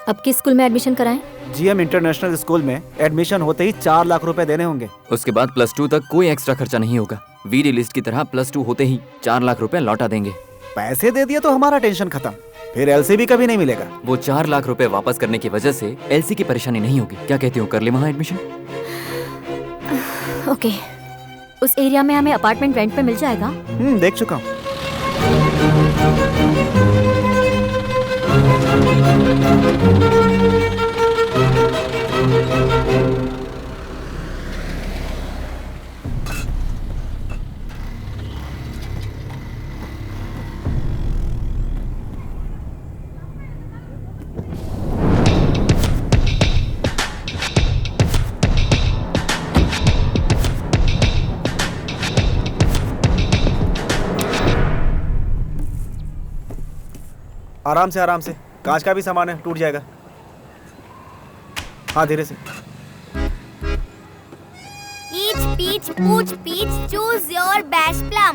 अब किस स्कूल में एडमिशन कराएं? GM इंटरनेशनल स्कूल में एडमिशन होते ही 4 लाख रुपए देने होंगे। उसके बाद +2 तक कोई एक्स्ट्रा खर्चा नहीं होगा। वीडी लिस्ट की तरह +2 होते ही 4 लाख रुपए लौटा देंगे। पैसे दे दिए तो हमारा टेंशन खत्म, फिर एलसी भी कभी नहीं मिलेगा। वो 4 लाख रुपए वापस करने की वजह से एलसी की परेशानी नहीं होगी। क्या कहती हो, कर ले वहाँ एडमिशन? ओके, उस एरिया में हमें अपार्टमेंट रेंट पे मिल जाएगा? देख चुका हूँ। आराम से आराम से, कांच का भी सामान है, टूट जाएगा। हाँ धीरे से। Each peach pooch peach choose your best plum.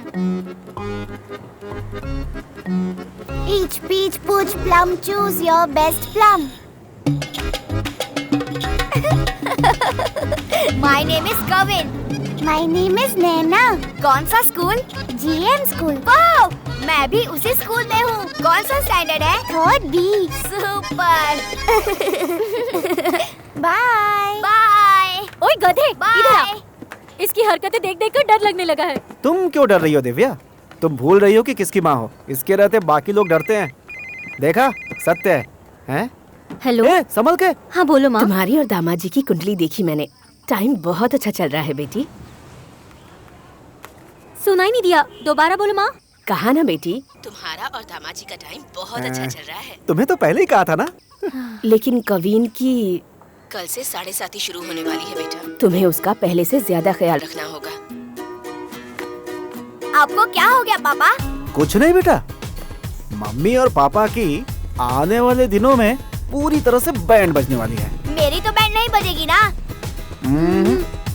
Each peach pooch plum choose your best plum. My name is Kavin. My name is Naina. कौन सा स्कूल? GM school. वाह, मैं भी उसी स्कूल में हूँ। कौन सा स्टैंडर्ड है? 3rd B। Super. Bye. Bye. ओए गधे, इधर आ। बाय। इसकी हरकतें देख देख कर डर लगने लगा है। तुम क्यों डर रही हो दिव्या? तुम भूल रही हो कि किसकी माँ हो। इसके रहते बाकी लोग डरते हैं। देखा, सत्य है, हैं? हेलो। संभल के। हाँ बोलो माँ। तुम्हारी और दामाद जी की कुंडली देखी मैंने। टाइम बहुत अच्छा चल रहा है बेटी। सुनाई नहीं दिया, दोबारा बोलो माँ। कहा ना बेटी, तुम्हारा और दामाद जी का टाइम बहुत अच्छा चल रहा है। तुम्हें तो पहले ही कहा था ना। लेकिन कवीन की कल से 7:30 शुरू होने वाली है बेटा। तुम्हें उसका पहले से ज्यादा ख्याल रखना होगा। आपको क्या हो गया पापा? कुछ नहीं बेटा, मम्मी और पापा की आने वाले दिनों में पूरी तरह से बैंड बजने वाली है। मेरी तो बैंड नहीं बजेगी ना,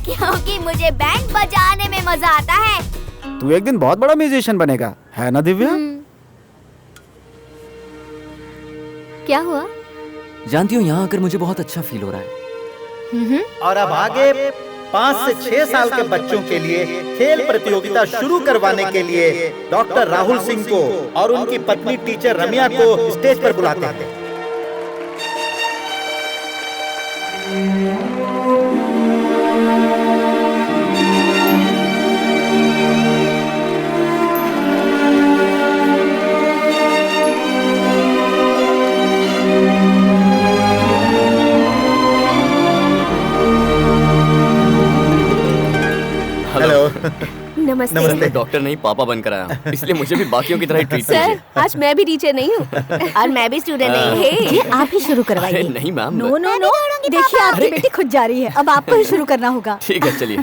क्योंकि मुझे बैंड बजाने में मजा आता है। तू एक दिन बहुत बड़ा म्यूजिशियन बनेगा, है ना दिव्या? क्या हुआ? जानती हूँ, यहाँ आकर मुझे बहुत अच्छा फील हो रहा है। और अब आगे 5 से 6 साल के बच्चों के लिए खेल प्रतियोगिता शुरू करवाने के लिए डॉक्टर राहुल सिंह को और उनकी पत्नी टीचर रम्या को स्टेज पर बुलाते हैं। नमस्ते। नमस्ते। डॉक्टर नहीं, पापा बनकर आया हूं, इसलिए मुझे भी बाकियों की तरह ट्रीट कीजिए। सर, आज मैं भी टीचर नहीं हूँ और मैं भी स्टूडेंट नहीं हूँ। ये आप ही शुरू करवाइए। अरे नहीं मैम। नो नो नो, देखिए आपकी बेटी खुद जा रही है, अब आपको ही शुरू करना होगा। ठीक है चलिए।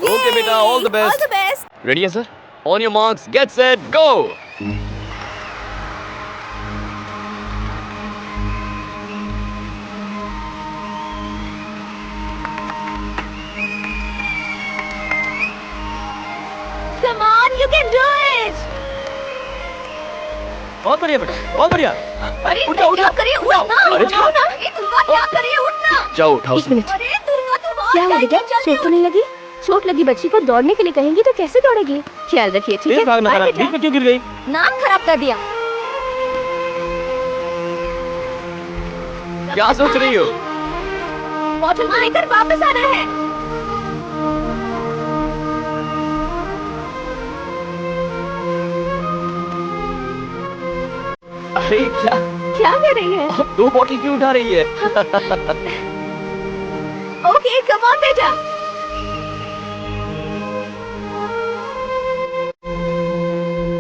ओके बेटा, all the best. All the best. Ready है sir? On your marks, get set, go. Come on, you can do it. बहुत बढ़िया बेटा, बहुत बढ़िया। अरे क्या करिए, उठना। अरे उठो ना। ये दुर्गा क्या करिए, उठना। जाओ उठाओ। एक मिनट। अरे दुर्गा तुम क्या हो गया? चोट तो नहीं लगी? चोट लगी बच्ची को दौड़ने के लिए कहेंगी तो कैसे दौड़ेगी? ख्याल रखिए, ठीक है? भागना था, बीच में क्यों गिर गई? नाम खराब कर दिया। क्या सोच रही हो? बॉटल को लेकर वापस आना है। अरे क्या कर रही है? अब 2 बॉटल क्यों उठा रही है? ओके, कम ऑन बेटा।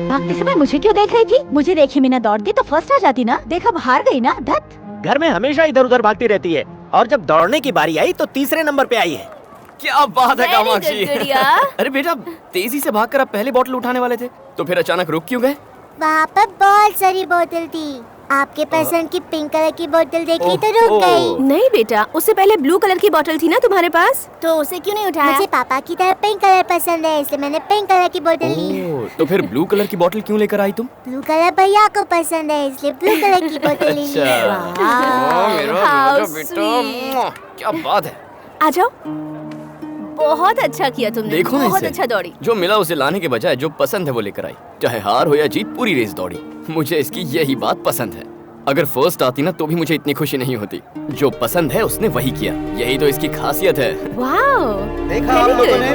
भागते समय मुझे क्यों देख रही थी? मुझे देखे बिना दौड़ती तो फर्स्ट आ जाती ना। देखा, अब हार गई ना। धत। घर में हमेशा इधर उधर भागती रहती है और जब दौड़ने की बारी आई तो तीसरे नंबर पे आई है। क्या बात है Very कामाक्षी। good, गुड़िया। अरे बेटा, तेजी से भागकर आप पहले बॉटल उठाने वाले थे, तो फिर अचानक रुक क्यों गए? वहाँ पर बहुत सारी बोतल थी। आपके पसंद की पिंक कलर की बोतल देखी तो रुक गई। नहीं बेटा, उससे पहले ब्लू कलर की बोतल थी ना तुम्हारे पास। तो उसे क्यों नहीं उठाया? मुझे पापा की तरह पिंक कलर पसंद है, इसलिए मैंने पिंक कलर की बोतल ली। ओह, तो फिर ब्लू कलर की बॉटल क्यों लेकर आई तुम? ब्लू कलर भैया को पसंद है, इसलिए ब्लू कलर की बोतल ली। How बेटा, क्या बात है। आ जाओ। बहुत अच्छा किया तुमने, देखो ना बहुत इसे। अच्छा दौड़ी। जो मिला उसे लाने के बजाय जो पसंद है वो लेकर आई। चाहे हार हो या जीत, पूरी रेस दौड़ी। मुझे इसकी यही बात पसंद है। अगर फर्स्ट आती ना तो भी मुझे इतनी खुशी नहीं होती। जो पसंद है उसने वही किया, यही तो इसकी खासियत है। वाओ, देखा आप लोगों ने,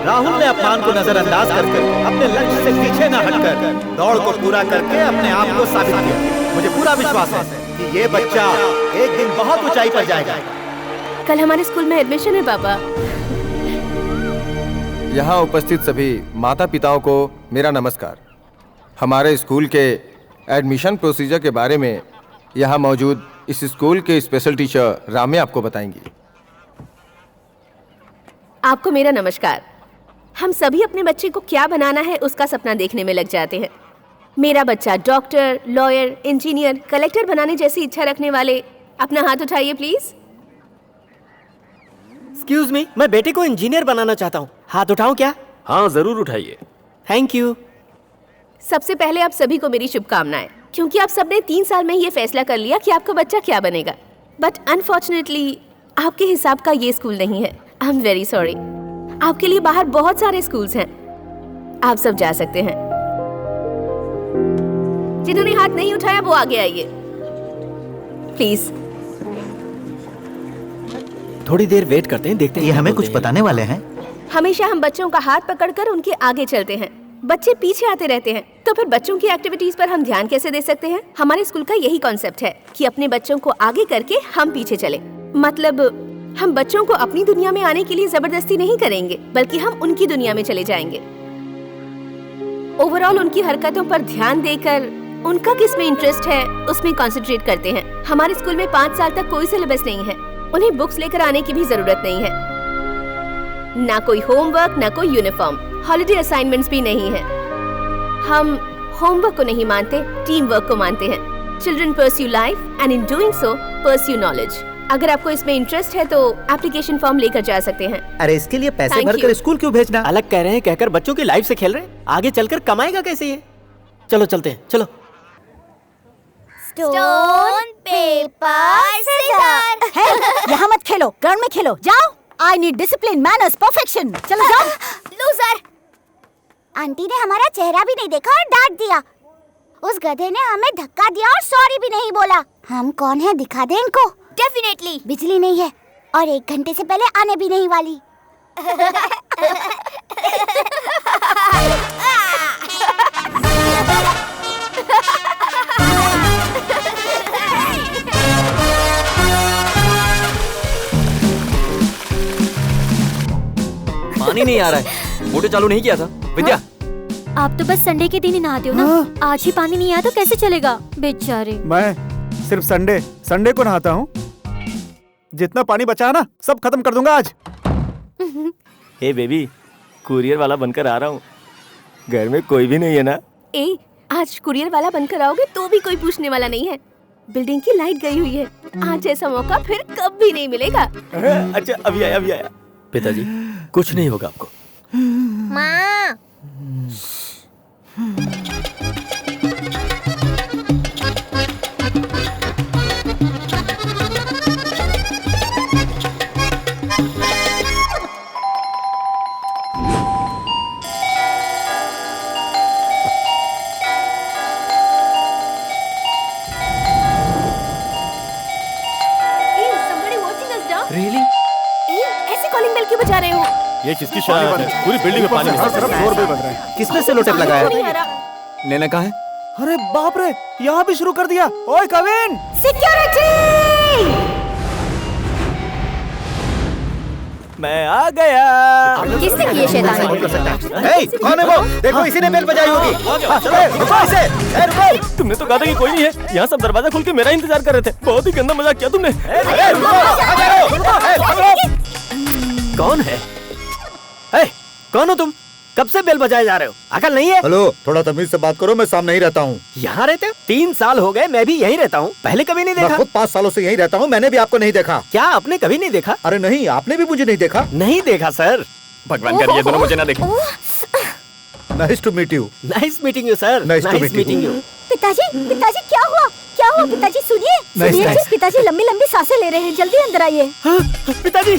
राहुल ने अपमान को नजरअंदाज करके अपने लक्ष्य से पीछे न हटकर दौड़ को पूरा करके अपने आप को साबित किया। मुझे पूरा विश्वास है कि ये बच्चा एक दिन बहुत ऊंचाई पर जाएगा। कल हमारे स्कूल में एडमिशन है पापा। यहाँ उपस्थित सभी माता पिताओं को मेरा नमस्कार। हमारे स्कूल के एडमिशन प्रोसीजर के बारे में यहाँ मौजूद इस स्कूल के स्पेशल टीचर राम्या आपको बताएंगी। आपको मेरा नमस्कार। हम सभी अपने बच्चे को क्या बनाना है उसका सपना देखने में लग जाते हैं, मेरा बच्चा डॉक्टर, लॉयर, इंजीनियर, कलेक्टर बनाने जैसी इच्छा रखने वाले अपना हाथ उठाइए प्लीज। एक्सक्यूज मी, मैं बेटे को इंजीनियर बनाना चाहता हूँ, हाथ उठाऊं क्या? हाँ जरूर उठाइए। Thank you. सबसे पहले आप सभी को मेरी शुभकामनाएं, क्योंकि आप सबने 3 साल में ये फैसला कर लिया कि आपका बच्चा क्या बनेगा। बट अनफॉर्चुनेटली आपके हिसाब का ये स्कूल नहीं है। आई एम वेरी सॉरी। आपके लिए बाहर बहुत सारे स्कूल्स हैं, आप सब जा सकते हैं। जिन्होंने हाथ नहीं उठाया वो आगे आइए प्लीज। थोड़ी देर वेट करते हैं, देखते हैं ये हमें कुछ बताने वाले हैं। हमेशा हम बच्चों का हाथ पकड़कर उनके आगे चलते हैं, बच्चे पीछे आते रहते हैं, तो फिर बच्चों की एक्टिविटीज पर हम ध्यान कैसे दे सकते हैं? हमारे स्कूल का यही कॉन्सेप्ट है कि अपने बच्चों को आगे करके हम पीछे चले। मतलब हम बच्चों को अपनी दुनिया में आने के लिए जबरदस्ती नहीं करेंगे, बल्कि हम उनकी दुनिया में चले जाएंगे। ओवरऑल उनकी हरकतों पर ध्यान देकर उनका किस में इंटरेस्ट है उसमें कंसंट्रेट करते हैं। हमारे स्कूल में 5 साल तक कोई सिलेबस नहीं है, उन्हें बुक्स लेकर आने की भी जरूरत नहीं है, ना कोई होमवर्क, ना कोई यूनिफॉर्म, हॉलिडे असाइनमेंट्स भी नहीं है। हम होमवर्क को नहीं मानते, टीम वर्क को मानते हैं। Children pursue life and in doing so pursue knowledge. अगर आपको इसमें इंटरेस्ट है तो एप्लीकेशन फॉर्म लेकर जा सकते हैं। अरे इसके लिए पैसे Thank भरकर you. स्कूल क्यों भेजना? अलग कह रहे हैं, कहकर बच्चों की लाइफ से खेल रहे हैं, आगे चलकर कमाएगा कैसे ये? चलो चलते हैं, चलो। Stone paper scissor. यहाँ मत खेलो, ग्राउंड में खेलो, जाओ। I need discipline, manners, perfection. चलो जाओ। लूजर। आंटी ने हमारा चेहरा भी नहीं देखा और डांट दिया। उस गधे ने हमें धक्का दिया और सॉरी भी नहीं बोला। हम कौन है दिखा दे इनको। डेफिनेटली। बिजली नहीं है और 1 घंटे से पहले आने भी नहीं वाली। पानी नहीं आ रहा है, मोटर चालू नहीं किया था। विद्या, आप तो बस संडे के दिन ही नहाते हो ना। आज ही पानी नहीं आया तो कैसे चलेगा बेचारे। मैं सिर्फ संडे को नहाता हूँ। जितना पानी बचा है ना सब खत्म कर दूंगा आज। हे बेबी, कुरियर वाला बनकर आ रहा हूँ, घर में कोई भी नहीं है ना? ए, आज कुरियर वाला बनकर आओगे तो भी कोई पूछने वाला नहीं है। बिल्डिंग की लाइट गई हुई है, आज ऐसा मौका फिर कभी नहीं मिलेगा। अच्छा अभी आया। पिताजी कुछ नहीं होगा आपको। माँ। Really? ऐसे कॉलिंग बेल क्यों बजा रहे हो? ये किसकी शरारत है? पूरी बिल्डिंग में पानी है। किसने सेलो टेप लगाया? लेना कहाँ है? अरे बाप रे, यहाँ भी शुरू कर दिया। ओए कविन! सिक्योरिटी! मैं आ गया। किसने किए शैतानी? कौन है वो? देखो इसी ने बेल बजाई होगी। रुको इसे। रुको। तुमने तो कहा था कि कोई नहीं है। यहाँ सब दरवाजा खोल के मेरा इंतजार कर रहे थे। बहुत ही गंदा मजाक किया तुमने। कौन है? कौन हो तुम? कब से बेल बजाए जा रहे हो? अकल नहीं है? हेलो, थोड़ा तमीज से बात करो। मैं सामने ही रहता हूँ। यहाँ रहते हो? 3 साल हो गए, मैं भी यहीं रहता हूँ। पहले कभी नहीं देखा। मैं खुद 5 सालों से यहीं रहता हूँ। मैंने भी आपको नहीं देखा। क्या आपने कभी नहीं देखा? अरे नहीं, आपने भी मुझे नहीं देखा। नहीं देखा सर। भगवान करे ये दोनों मुझे ना देखें। Nice to meet you. Nice meeting you sir. Nice to meet you. पिताजी क्या हुआ? क्या हुआ पिताजी? सुनिए। पिताजी लंबी लंबी सांसें ले रहे हैं, जल्दी अंदर आइए। पिताजी।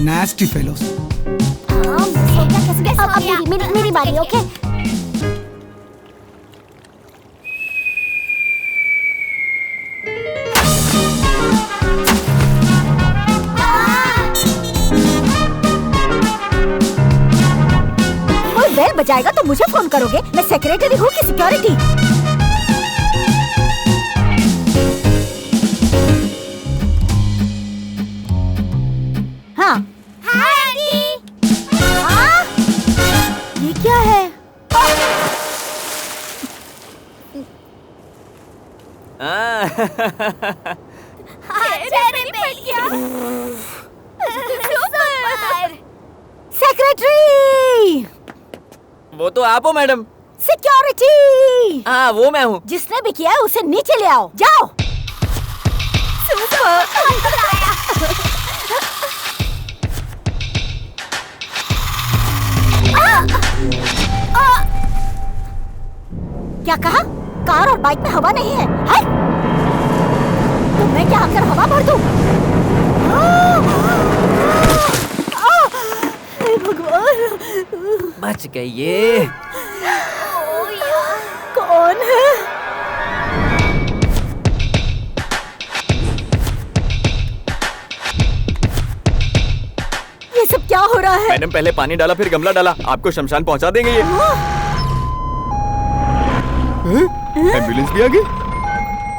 Nasty fellows. अब मेरी बारी। ओके। कोई बेल बजाएगा तो मुझे फोन करोगे? मैं सेक्रेटरी हूँ कि सिक्योरिटी? सेक्रेटरी! वो तो आप हो मैडम। सिक्योरिटी! हाँ वो मैं हूँ। जिसने भी किया है उसे नीचे ले आओ, जाओ। क्या कहा? कार और बाइक में हवा नहीं है, है? तो मैं क्या आकर हवा भर दूं? हे भगवान! बच गई ये। कौन है? ये सब क्या हो रहा है? मैडम पहले पानी डाला फिर गमला डाला, आपको शमशान पहुंचा देंगे ये। एम्बुलेंस भी आ गई।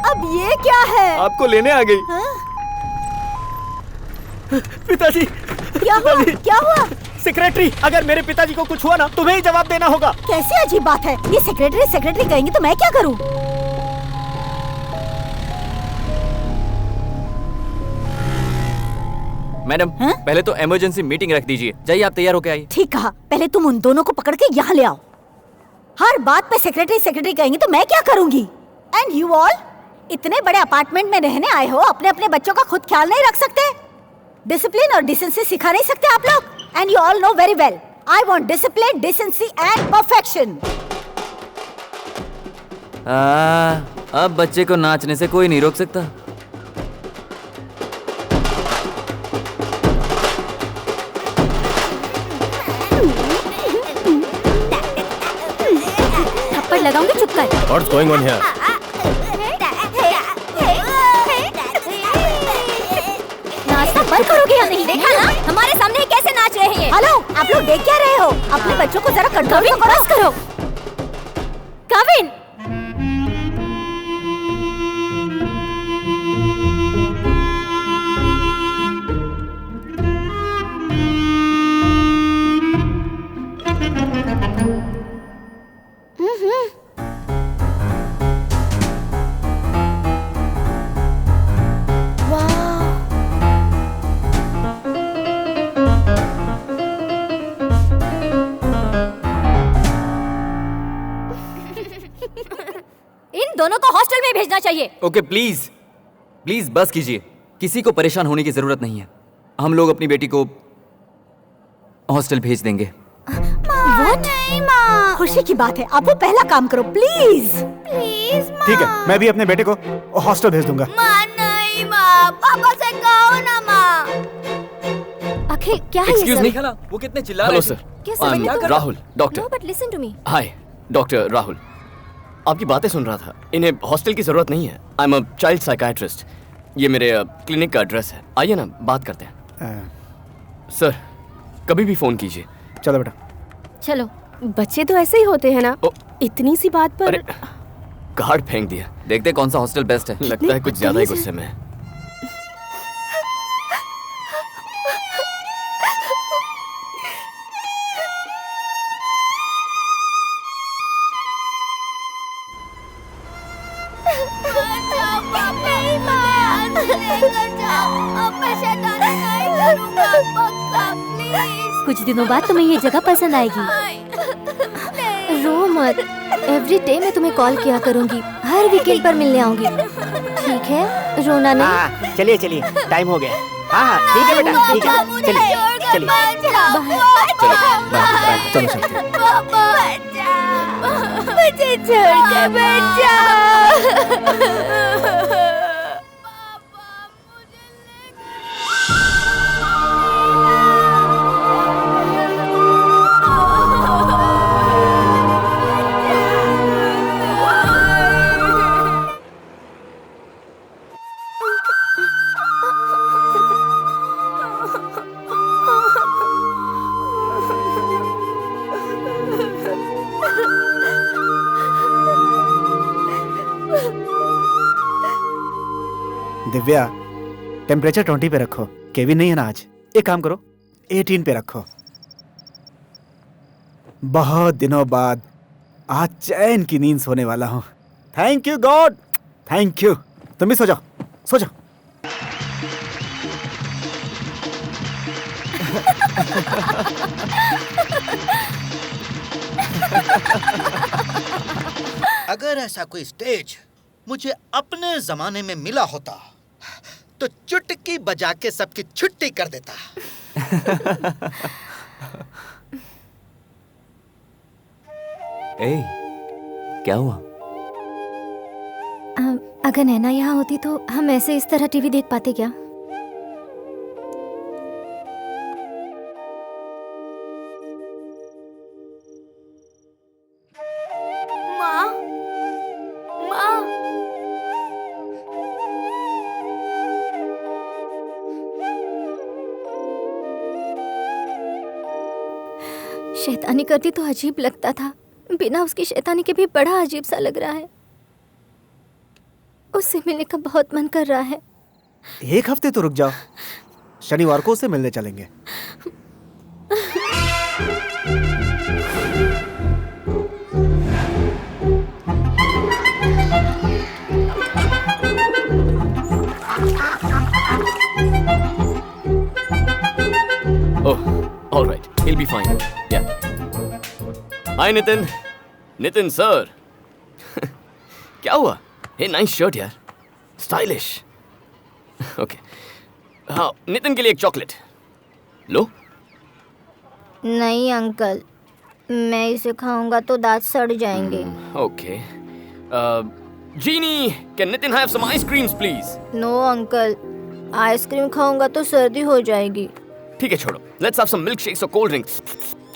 अब ये क्या है? आपको लेने आ गई। पिताजी! क्या हुआ? क्या हुआ? सेक्रेटरी, अगर मेरे पिताजी को कुछ हुआ ना तुम्हें ही जवाब देना होगा। कैसी अजीब बात है, ये सेक्रेटरी सेक्रेटरी कहेंगे तो मैं क्या करूं? मैडम पहले तो इमरजेंसी मीटिंग रख दीजिए। जाइए आप तैयार होके आइए। ठीक कहा, पहले तुम उन दोनों को पकड़ के यहाँ ले आओ। हर बात पे सेक्रेटरी सेक्रेटरी कहेंगे तो मैं क्या करूंगी? एंड यू ऑल इतने बड़े अपार्टमेंट में रहने आए हो, अपने अपने बच्चों का खुद ख्याल नहीं रख सकते? डिसिप्लिन और डिसेंसी सिखा नहीं सकते आप लोग? And you all know very well I want discipline, decency and perfection. अब बच्चे को नाचने से कोई नहीं रोक सकता। थप्पड़ लगाऊंगी, चुप कर। What's going on here? नाचना बंद करोगे या नहीं? देखा ना हमारे सामने कैसे नाच रहे हैं। हेलो, आप लोग देख क्या रहे हो? अपने बच्चों को जरा कंट्रोल करो। कविन! इन दोनों को हॉस्टल में भेजना चाहिए। ओके प्लीज प्लीज बस कीजिए। किसी को परेशान होने की जरूरत नहीं है। हम लोग अपनी बेटी को हॉस्टल भेज देंगे। नहीं माँ, खुशी की बात है, आप वो पहला काम करो प्लीज। प्लीज माँ। ठीक है, मैं भी अपने बेटे को हॉस्टल भेज दूंगा। माँ नहीं माँ, पापा से कहो ना माँ। अखिल क्या है ये एक्सक्यूज सब? मी, वो कितने चिल्ला रहे हेलो थे? सर, क्या आई समझ am Rahul, doctor. No but listen to me. Hi doctor Rahul, आपकी बातें सुन रहा था। इन्हें हॉस्टल की जरूरत नहीं है। I am a child psychiatrist. ये मेरे क्लिनिक का एड्रेस है, आइए ना बात करते हैं। सर कभी भी फोन कीजिए। चलो बेटा। चलो। बच्चे तो ऐसे ही होते हैं ना, इतनी सी बात पर। कार्ड फेंक दिया। देखते कौन सा हॉस्टल बेस्ट है। लगता है कुछ ज्यादा ही गुस्से में है। नहीं माँ, लेकर जाओ। अब मैं शैतानी नहीं करूँगा, पक्का प्लीज। कुछ दिनों बाद तुम्हें ये जगह पसंद आएगी। रो मत, एवरी डे मैं तुम्हें कॉल किया करूंगी, हर वीकेंड पर मिलने आऊंगी। ठीक है, रोना नहीं। चलिए चलिए, टाइम हो गया। हाँ ठीक है बेटा, ठीक है, चलिए चलिए। चलो चलते हैं। मुझे छोड़ के मत जाओ। दिव्या, टेम्परेचर 20 पे रखो। केविन नहीं है ना आज। एक काम करो, 18 पे रखो। बहुत दिनों बाद आज चैन की नींद सोने वाला हूँ। Thank you God, thank you. तुम भी सो जाओ, सो जाओ। अगर ऐसा कोई स्टेज मुझे अपने जमाने में मिला होता तो चुटकी बजा के सबकी छुट्टी कर देता। ए, क्या हुआ? अगर नैना यहाँ होती तो हम ऐसे इस तरह टीवी देख पाते क्या? माँ, माँ, शैतानी करती तो अजीब लगता था, बिना उसकी शैतानी के भी बड़ा अजीब सा लग रहा है। उससे मिलने का बहुत मन कर रहा है। एक हफ्ते तो रुक जाओ, शनिवार को उससे मिलने चलेंगे। Oh, all right. He'll be fine. Yeah. Hi, Nitin. Nitin, sir. क्या हुआ? Hey, nice shirt, यार. Stylish. Okay. हाँ, नितिन के लिए एक चॉकलेट. लो. नहीं अंकल, मैं इसे खाऊंगा तो दांत सड़ जाएंगे। Okay. Jeannie, can Nitin have some ice creams, please? No uncle, ice cream खाऊंगा तो सर्दी हो जाएगी। ठीक है, छोड़ो. Let's have some milkshakes or cold drinks.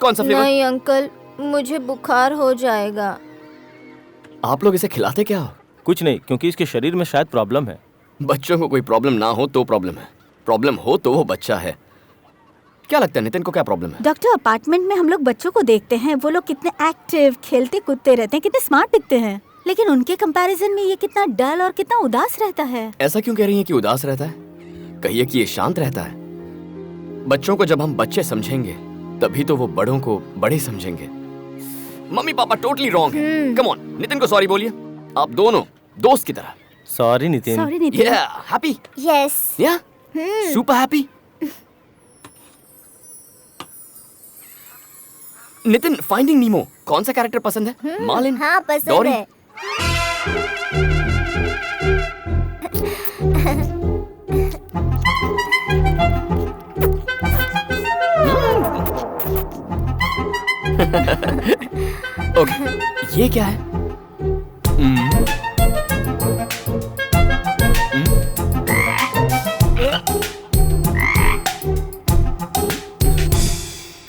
कौन सा फ्लेवर? नहीं अंकल, मुझे बुखार हो जाएगा। आप लोग इसे खिलाते क्या हो? कुछ नहीं, क्योंकि इसके शरीर में शायद प्रॉब्लम है। बच्चों को कोई प्रॉब्लम ना हो तो प्रॉब्लम है, प्रॉब्लम हो तो वो बच्चा है। क्या लगता है नितिन को क्या प्रॉब्लम है? डॉक्टर, अपार्टमेंट में हम लोग बच्चों को देखते हैं, वो लोग कितने एक्टिव, खेलते कूदते रहते हैं, कितने स्मार्ट दिखते हैं, लेकिन उनके कंपैरिजन में ये कितना डल और कितना उदास रहता है। ऐसा क्यों कह रही है कि उदास रहता है? कहिए कि ये शांत रहता है। बच्चों को जब हम बच्चे समझेंगे तभी तो वो बड़ों को बड़े समझेंगे। मम्मी पापा टोटली रॉन्ग है। कम ऑन, नितिन को सॉरी बोलिए। आप दोनों दोस्त की तरह। Sorry Nitin. Sorry Nitin. Yeah, happy? Yes. Yeah? Super happy? Nitin, finding Nemo कौन सा कैरेक्टर पसंद है? मार्लिन? हाँ पसंद डोरी? है। ओके, ये क्या है?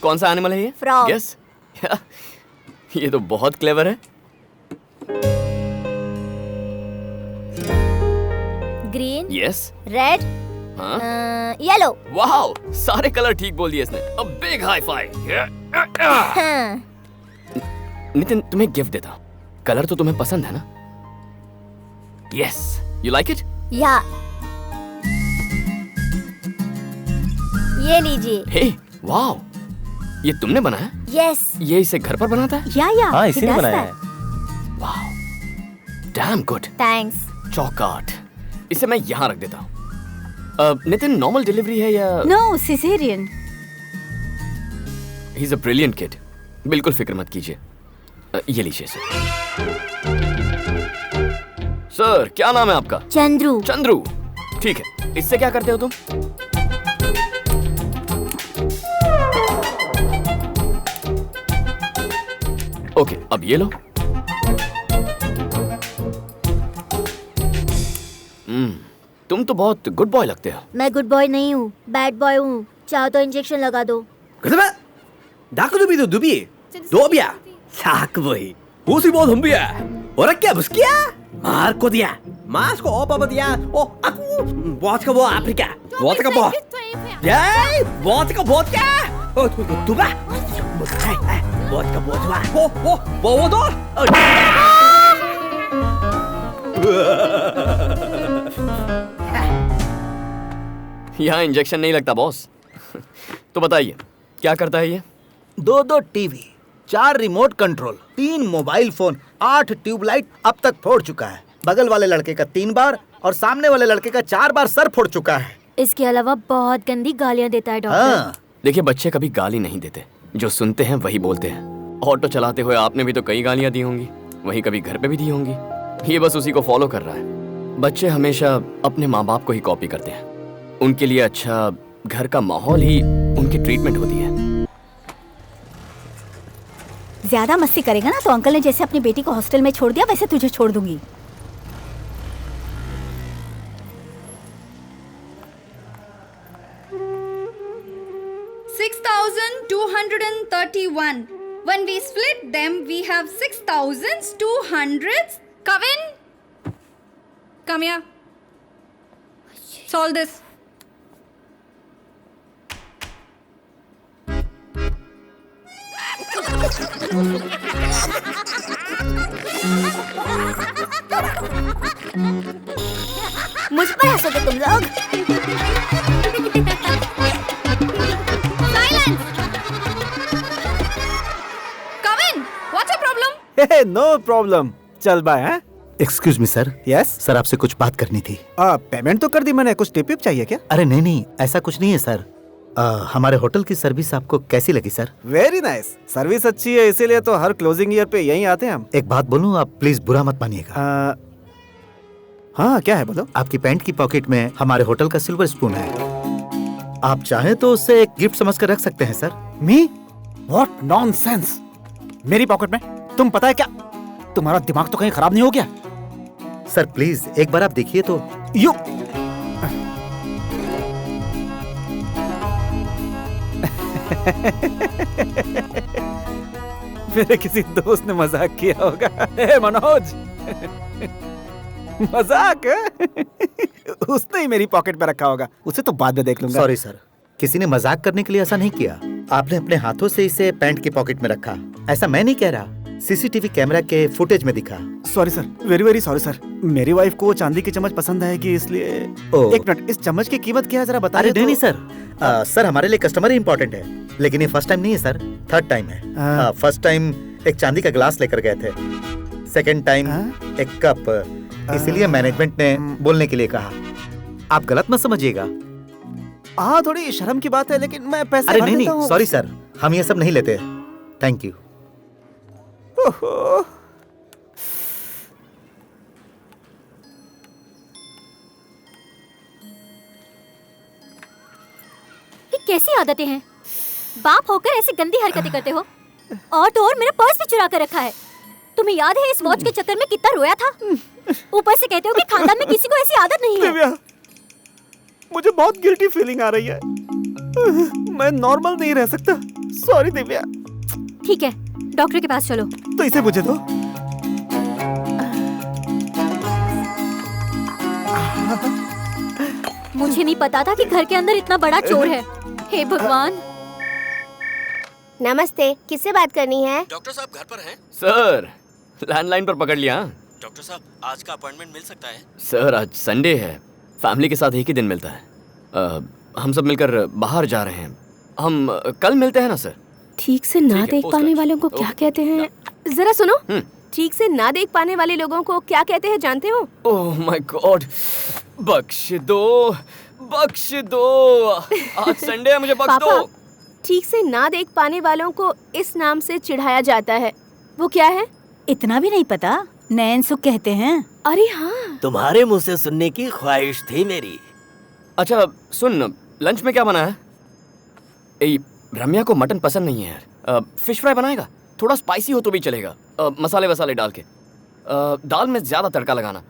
कौन सा एनिमल है ये? फ्रॉग। यस। ये तो बहुत क्लेवर है। Green, yes. रेड, हाँ? येलो। वाओ, सारे कलर ठीक बोल दिए इसने। A big high five. Nitin, तुम्हें गिफ्ट देता हूँ। कलर तो तुम्हें पसंद है ना? Yes, you like it? या, ये लीजिए। हे, वाओ, ये तुमने बनाया? यस। ये इसे घर पर बनाता है? या हाँ, इसी ने बनाया है। Wow, damn good. थैंक्स। चौकाट, इसे मैं यहाँ रख देता हूँ। नितिन, नॉर्मल डिलीवरी है या? No, caesarean. He is a brilliant kid, बिल्कुल फिक्र मत कीजिए। ये लीजिए सर। सर, क्या नाम है आपका? चंद्रू। चंद्रू, ठीक है। इससे क्या करते हो तुम? ओके, अब ये लो। तुम तो बहुत गुड बॉय लगते हो। मैं गुड बॉय नहीं हूँ, बैड बॉय हूँ। चाहो तो इंजेक्शन लगा दो। यहाँ इंजेक्शन नहीं लगता बॉस। तो बताइए, क्या करता है ये? 2 TV, 4 remote control, 3 mobile phone, 8 tube light अब तक फोड़ चुका है। बगल वाले लड़के का 3 बार और सामने वाले लड़के का 4 बार सर फोड़ चुका है। इसके अलावा बहुत गंदी गालियाँ देता है डॉक्टर। हाँ। देखिए, बच्चे कभी गाली नहीं देते, जो सुनते हैं वही बोलते हैं। ऑटो चलाते हुए आपने भी तो कई गालियां दी होंगी, वहीं कभी घर पे भी दी होंगी। ये बस उसी को फॉलो कर रहा है। बच्चे हमेशा अपने माँ बाप को ही कॉपी करते हैं। उनके लिए अच्छा घर का माहौल ही उनकी ट्रीटमेंट होती है। ज्यादा मस्ती करेगा ना तो अंकल ने जैसे अपनी बेटी को हॉस्टल में छोड़ दिया वैसे तुझे छोड़ दूंगी। $6,231. When we split them, we have 6,200. Kavin, come here. Solve this. मुझ पर हंसोगे तुम लोग? Silence. Kavin, what's your problem? No problem. चल बाय। हैं? Excuse me sir. Yes sir, आपसे कुछ बात करनी थी। पेमेंट तो कर दी मैंने, कुछ टिप चाहिए क्या? अरे नहीं, ऐसा कुछ नहीं है सर। हमारे होटल की सर्विस आपको कैसी लगी सर? Very nice. सर्विस अच्छी है, इसीलिए तो हर क्लोजिंग ईयर पे यहीं आते हैं हम। एक बात बोलूं, आप प्लीज बुरा मत मानिएगा। हाँ, क्या है बोलो? आपकी पैंट की पॉकेट में हमारे होटल का सिल्वर स्पून है। आप चाहें तो उसे एक गिफ्ट समझकर रख सकते हैं सर। मी? What nonsense! मेरी पॉकेट में? तुम पता है क्या, तुम्हारा दिमाग तो कहीं खराब नहीं हो गया? सर प्लीज एक बार आप देखिए तो। यू मेरे किसी दोस्त ने मजाक किया होगा। हे मनोज, मजाक? उसने ही मेरी पॉकेट में रखा होगा, उसे तो बाद में देख लूंगा। सॉरी सर, किसी ने मजाक करने के लिए ऐसा नहीं किया। आपने अपने हाथों से इसे पैंट की पॉकेट में रखा, ऐसा मैं नहीं कह रहा, सीसीटीवी कैमरा के फुटेज में दिखा। Sorry sir, very very sorry sir. मेरी वाइफ को चांदी की चम्मच पसंद आएगी, इसलिए। एक मिनट, इस चम्मच की कीमत क्या है जरा बता। अरे नहीं सर, सर हमारे लिए कस्टमर ही इम्पोर्टेंट है, लेकिन ये फर्स्ट टाइम नहीं है सर, थर्ड टाइम है। फर्स्ट टाइम एक चांदी का ग्लास लेकर गए थे, सेकंड टाइम एक कप, इसीलिए मैनेजमेंट ने बोलने के लिए कहा। आप गलत मत समझिएगा। हाँ, थोड़ी शर्म की बात है, लेकिन मैं पैसे अरे नहीं, सॉरी सर, हम ये सब नहीं लेते। Thank you. ये कैसी आदतें हैं? बाप होकर ऐसी गंदी हरकतें करते हो। और तो और मेरा पर्स भी चुरा कर रखा है। तुम्हें याद है इस वॉच के चक्कर में कितना रोया था? ऊपर से कहते हो कि खानदान में किसी को ऐसी आदत नहीं है। दिव्या, मुझे बहुत गिल्टी फीलिंग आ रही है। मैं नॉर्मल नहीं रह सकता। सॉरी दिव्या। ठीक है, डॉक्टर के पास चलो। तो इसे मुझे दो। मुझे नहीं पता था कि घर के अंदर इतना बड़ा चोर है। हे भगवान। नमस्ते, किससे बात करनी है? डॉक्टर साहब घर पर हैं? सर, लैंडलाइन पर पकड़ लिया। डॉक्टर साहब, आज का अपॉइंटमेंट मिल सकता है? सर, आज संडे है, फैमिली के साथ एक ही दिन मिलता है। हम सब मिलकर बाहर जा रहे हैं। हम कल मिलते हैं ना सर? ठीक से ना देख पाने वालों को क्या कहते हैं? जरा सुनो, ठीक से ना देख पाने वाले लोगों को क्या कहते हैं जानते हो? ओह माय गॉड, बख्श दो, बख्श दो। आज संडे है, मुझे बख्श दो। ठीक से ना देख पाने वालों को इस नाम से चिढ़ाया जाता है, वो क्या है? इतना भी नहीं पता? नैन सुख कहते हैं। अरे हाँ, तुम्हारे मुंह से सुनने की ख्वाहिश थी मेरी। अच्छा सुन, लंच में क्या बना है? रम्या को मटन पसंद नहीं है यार। फिश फ्राई बनाएगा? थोड़ा स्पाइसी हो तो भी चलेगा, मसाले वसाले डाल के। दाल में ज्यादा तड़का लगाना,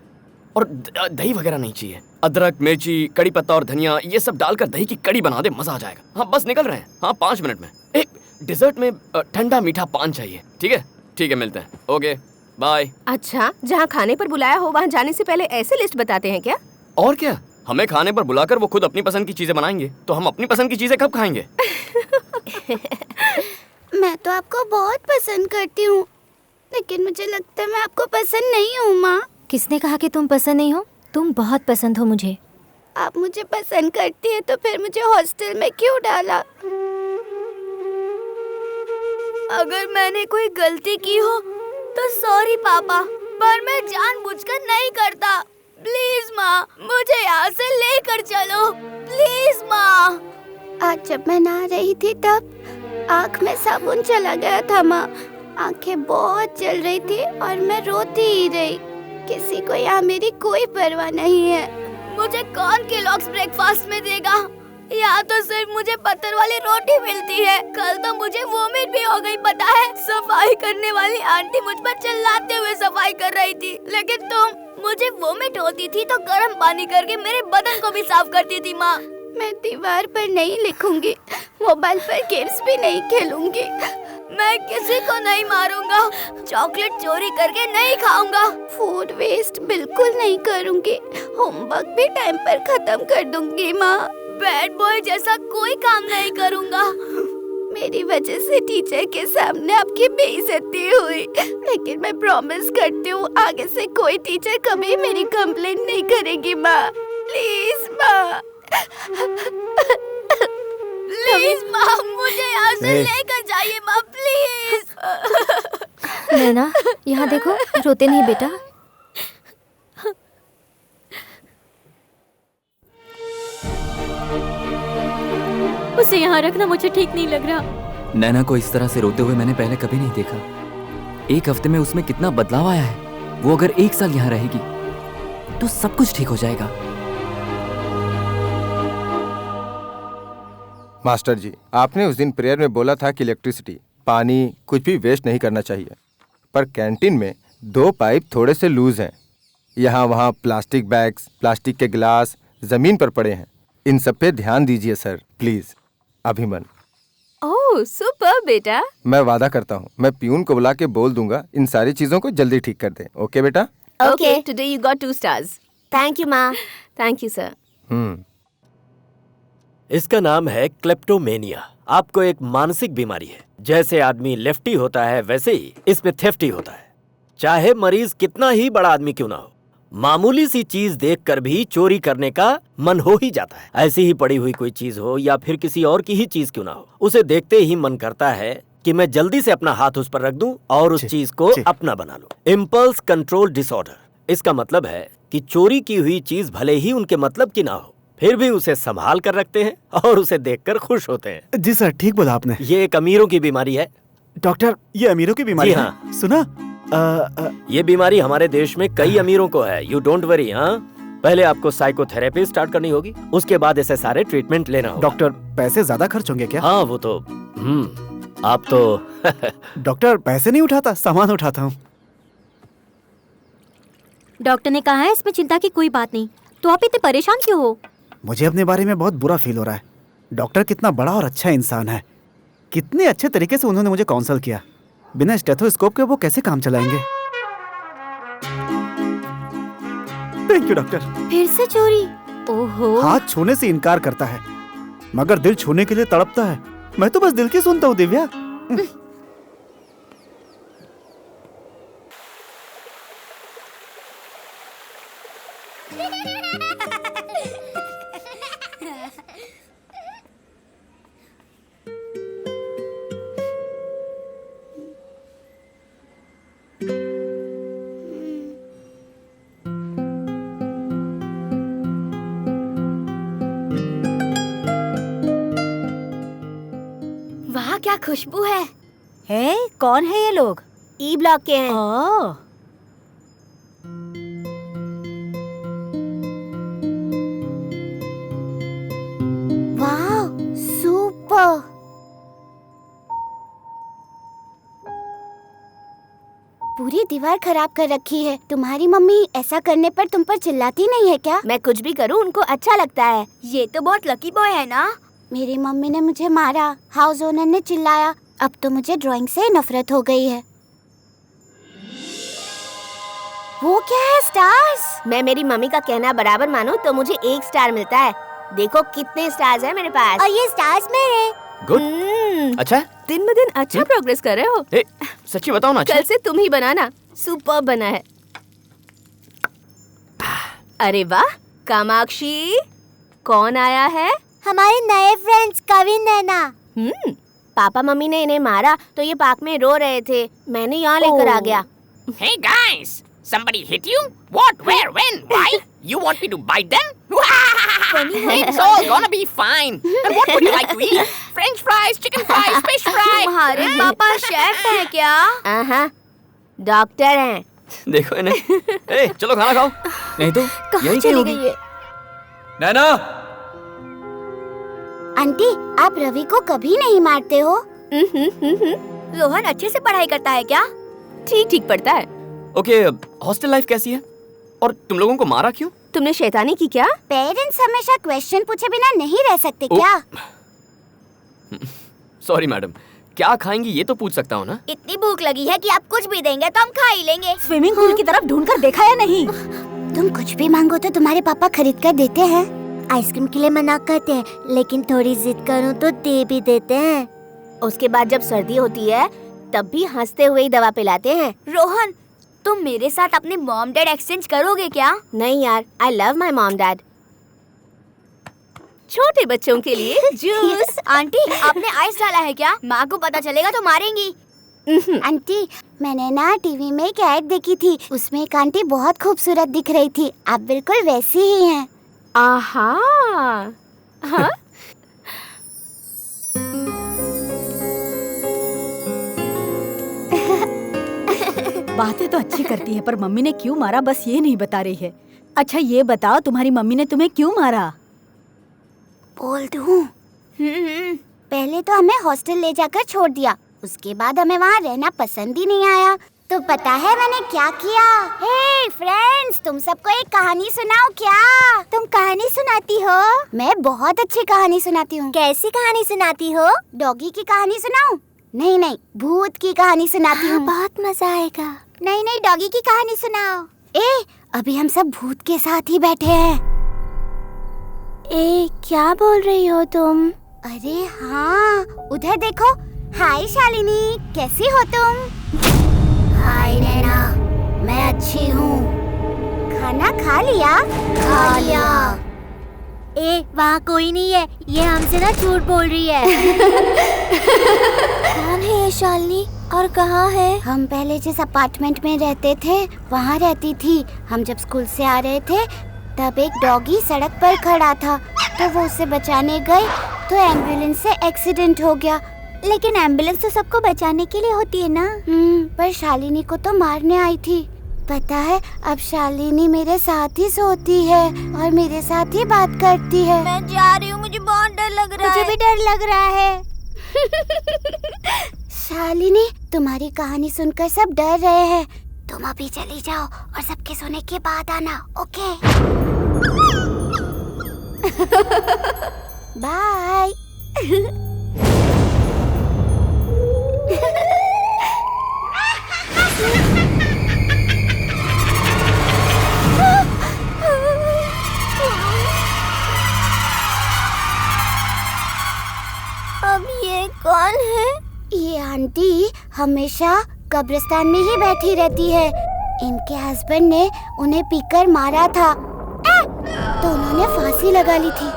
और दही वगैरह नहीं चाहिए। अदरक, मिर्ची, कड़ी पत्ता और धनिया ये सब डालकर दही की कड़ी बना दे, मजा आ जाएगा। हाँ बस निकल रहे हैं, हाँ 5 मिनट में। एक डिजर्ट में ठंडा मीठा पान चाहिए। ठीक है, ठीक है, मिलते हैं। Okay bye. अच्छा, जहाँ खाने पर बुलाया हो वहाँ जाने से पहले ऐसे लिस्ट बताते हैं क्या? और क्या, हमें खाने पर बुलाकर वो खुद अपनी पसंद की चीजें बनाएंगे, तो हम अपनी पसंद की चीजें कब खाएंगे? मैं तो आपको बहुत पसंद करती हूँ, लेकिन मुझे लगता है मैं आपको पसंद नहीं हूँ माँ। किसने कहा कि तुम पसंद नहीं हो? तुम बहुत पसंद हो मुझे। आप मुझे पसंद करती है तो फिर मुझे हॉस्टल में क्यों डाला? अगर मैंने कोई गलती की हो तो सॉरी पापा, पर मैं जानबूझकर नहीं करता। प्लीज माँ, मुझे यहाँ से लेकर चलो, प्लीज माँ। आज जब मैं नहा रही थी तब आँख में साबुन चला गया था माँ। आँखें बहुत जल रही थी और मैं रोती ही रही। किसी को यहाँ मेरी कोई परवाह नहीं है। मुझे कौन केलॉग्स ब्रेकफास्ट में देगा? यहाँ तो सिर्फ मुझे पत्थर वाली रोटी मिलती है। कल तो मुझे वोमिट भी हो गई, पता है। सफाई करने वाली आंटी मुझ पर चिल्लाते हुए सफाई कर रही थी, लेकिन मुझे वोमिट होती थी तो गर्म पानी करके मेरे बदन को भी साफ करती थी माँ। मैं दीवार पर नहीं लिखूंगी, मोबाइल पर गेम्स भी नहीं खेलूंगी। मैं किसी को नहीं मारूंगा, चॉकलेट चोरी करके नहीं खाऊंगा, फूड वेस्ट बिल्कुल नहीं करूंगी, होमवर्क भी टाइम पर खत्म कर दूंगी माँ। बैड बॉय जैसा कोई काम नहीं करूंगा। मेरी वजह से टीचर के सामने आपकी बेइज्जती हुई, लेकिन मैं प्रॉमिस करती हूँ आगे से कोई टीचर कभी मेरी कंप्लेंट नहीं करेगी माँ। प्लीज माँ, प्लीज माँ, मुझे यहाँ से लेकर जाइए माँ, प्लीज। नैना, यहाँ देखो, रोते नहीं बेटा। उसे यहाँ रखना मुझे ठीक नहीं लग रहा। नैना को इस तरह से रोते हुए मैंने पहले कभी नहीं देखा। एक हफ्ते में उसमें कितना बदलाव आया है। वो अगर 1 साल यहाँ रहेगी तो सब कुछ ठीक हो जाएगा। मास्टर जी, आपने उस दिन प्रेयर में बोला था कि इलेक्ट्रिसिटी, पानी, कुछ भी वेस्ट नहीं करना चाहिए, पर कैंटीन में 2 पाइप थोड़े से लूज हैं। यहाँ वहाँ प्लास्टिक बैग्स, प्लास्टिक के गिलास जमीन पर पड़े हैं। इन सब पे ध्यान दीजिए सर, प्लीज। अभिमन। ओह सुपर बेटा। मैं वादा करता हूँ, मैं प्यून को बुला के बोल दूंगा इन सारी चीजों को जल्दी ठीक कर दे। ओके बेटा? Okay, today you got 2 stars. Thank you माँ। Thank you sir. इसका नाम है क्लेप्टोमेनिया। आपको एक मानसिक बीमारी है। जैसे आदमी लेफ्टी होता है वैसे ही इसमें थेफ्टी होता है। चाहे मरीज कितना ही बड़ा आदमी क्यों ना हो, मामूली सी चीज देखकर भी चोरी करने का मन हो ही जाता है। ऐसी ही पड़ी हुई कोई चीज हो या फिर किसी और की ही चीज क्यों ना हो, उसे देखते ही मन करता है कि मैं जल्दी से अपना हाथ उस पर रख दूं और उस चीज को अपना बना लूं। Impulse control disorder. इसका मतलब है कि चोरी की हुई चीज भले ही उनके मतलब की ना हो, फिर भी उसे संभाल कर रखते हैं और उसे देखकर खुश होते हैं। जी सर, ठीक बोला आपने। ये एक अमीरों की बीमारी है। डॉक्टर, ये अमीरों की बीमारी है? हाँ। सुना? ये बीमारी हमारे देश में कई अमीरों को है। You don't worry. हाँ, पहले आपको साइकोथेरेपी स्टार्ट करनी होगी, उसके बाद ऐसे सारे ट्रीटमेंट लेना होगा। डॉक्टर, पैसे ज्यादा खर्च होंगे क्या? हाँ, वो तो आप तो डॉक्टर, पैसे नहीं उठाता, सामान उठाता हूँ। डॉक्टर ने कहा है इसमें चिंता की कोई बात नहीं, तो आप इतने परेशान क्यों हो? मुझे अपने बारे में बहुत बुरा फील हो रहा है। डॉक्टर कितना बड़ा और अच्छा इंसान है। कितने अच्छे तरीके से उन्होंने मुझे काउंसल किया। बिना स्टेथोस्कोप के वो कैसे काम चलाएंगे? Thank you doctor. फिर से चोरी? ओहो। हाथ छूने से इनकार करता है मगर दिल छूने के लिए तड़पता है। मैं तो बस दिल की सुनता हूँ दिव्या। वाह, क्या खुशबू है। कौन है ये लोग? ई ब्लॉक के हैं। ओह, वाह, सुपर। पूरी दीवार खराब कर रखी है। तुम्हारी मम्मी ऐसा करने पर तुम पर चिल्लाती नहीं है क्या? मैं कुछ भी करूं उनको अच्छा लगता है। ये तो बहुत लकी बॉय है ना। मेरी मम्मी ने मुझे मारा, हाउस ओनर ने चिल्लाया, अब तो मुझे ड्राइंग से नफरत हो गई है। वो क्या है? स्टार्स? मैं मेरी मम्मी का कहना बराबर मानूं तो मुझे 1 स्टार मिलता है। देखो कितने स्टार्स हैं मेरे पास। और ये स्टार्स मेरे। गुड। अच्छा, दिन ब दिन अच्छा प्रोग्रेस कर रहे हो। सच्ची बताओ ना। कल से तुम ही बनाना। सुपर बना है। अरे वाह, कामाक्षी, कौन आया है? हमारे नए फ्रेंड्स कविन नैना। पापा मम्मी ने इन्हें मारा तो ये पार्क में रो रहे थे, मैंने यहाँ लेकर आ गया। Hey guys, Somebody hit you? What? Where? When? Why? You want me to bite them? It's all gonna be fine. And what would you like to eat? French fries, chicken fries, fish fry. तुम्हारे पापा शेफ हैं क्या? हाँ, डॉक्टर हैं। देखो इन्हें। ए, चलो खाना खाओ। नहीं तो यही कहीं होगी। नैना। आंटी, आप रवि को कभी नहीं मारते हो? रोहन अच्छे से पढ़ाई करता है क्या? ठीक ठीक पढ़ता है। ओके, हॉस्टल लाइफ कैसी है? और तुम लोगों को मारा क्यों? तुमने शैतानी की क्या? पेरेंट्स हमेशा क्वेश्चन पूछे बिना नहीं रह सकते क्या? सॉरी मैडम, क्या खाएंगी ये तो पूछ सकता हूँ ना? इतनी भूख लगी है कि आप कुछ भी देंगे तो हम खा ही लेंगे। स्विमिंग पूल की तरफ ढूंढकर देखा या नहीं? तुम कुछ भी मांगो तो तुम्हारे पापा खरीद कर देते हैं। आइसक्रीम के लिए मना करते हैं, लेकिन थोड़ी जिद करूँ तो दे भी देते हैं। उसके बाद जब सर्दी होती है तब भी हंसते हुए ही दवा पिलाते हैं। रोहन, तुम मेरे साथ अपने मॉम डैड एक्सचेंज करोगे क्या? नहीं यार, I love my mom dad. छोटे बच्चों के लिए जूस। आंटी, आपने आइस डाला है क्या? माँ को पता चलेगा तो मारेंगी। आंटी, मैंने ना टीवी में एक ऐड देखी थी, उसमें एक आंटी बहुत खूबसूरत दिख रही थी। आप बिल्कुल वैसी ही हैं। आहा। हाँ? बातें तो अच्छी करती है, पर मम्मी ने क्यों मारा बस ये नहीं बता रही है। अच्छा ये बताओ, तुम्हारी मम्मी ने तुम्हें क्यों मारा? बोल दूं? पहले तो हमें हॉस्टल ले जाकर छोड़ दिया, उसके बाद हमें वहाँ रहना पसंद ही नहीं आया। तो पता है मैंने क्या किया? हे फ्रेंड्स, तुम सबको एक कहानी सुनाओ क्या? तुम कहानी सुनाती हो? मैं बहुत अच्छी कहानी सुनाती हूँ। कैसी कहानी सुनाती हो? डॉगी की कहानी सुनाऊं? नहीं नहीं, भूत की कहानी सुनाती हूँ। बहुत मजा आएगा। नहीं नहीं, डॉगी की कहानी सुनाओ। ए, अभी हम सब भूत के साथ ही बैठे हैं। ए, क्या बोल रही हो तुम? अरे हाँ, उधर देखो। हाय शालिनी, कैसी हो तुम? हाय नैना, मैं अच्छी हूँ। खाना खा लिया? खा लिया। ए, वहाँ कोई नहीं है, ये हमसे ना झूठ बोल रही है। कौन है ये शालिनी और कहाँ है? हम पहले जिस अपार्टमेंट में रहते थे वहाँ रहती थी। हम जब स्कूल से आ रहे थे तब एक डॉगी सड़क पर खड़ा था, तो वो उसे बचाने गए तो एम्बुलेंस से एक्सीडेंट हो गया। लेकिन एम्बुलेंस तो सबको बचाने के लिए होती है ना। पर शालिनी को तो मारने आई थी। पता है, अब शालिनी मेरे साथ ही सोती है और मेरे साथ ही बात करती है। मैं जा रही हूँ, मुझे बहुत डर लग रहा है। मुझे भी डर लग रहा है। शालिनी, तुम्हारी कहानी सुनकर सब डर रहे हैं। तुम अभी चली जाओ और सबके सोने के बाद आना, ओके? बाय। अब ये कौन है? ये आंटी हमेशा कब्रिस्तान में ही बैठी रहती है। इनके हस्बैंड ने उन्हें पीकर मारा था, तो उन्होंने फांसी लगा ली थी।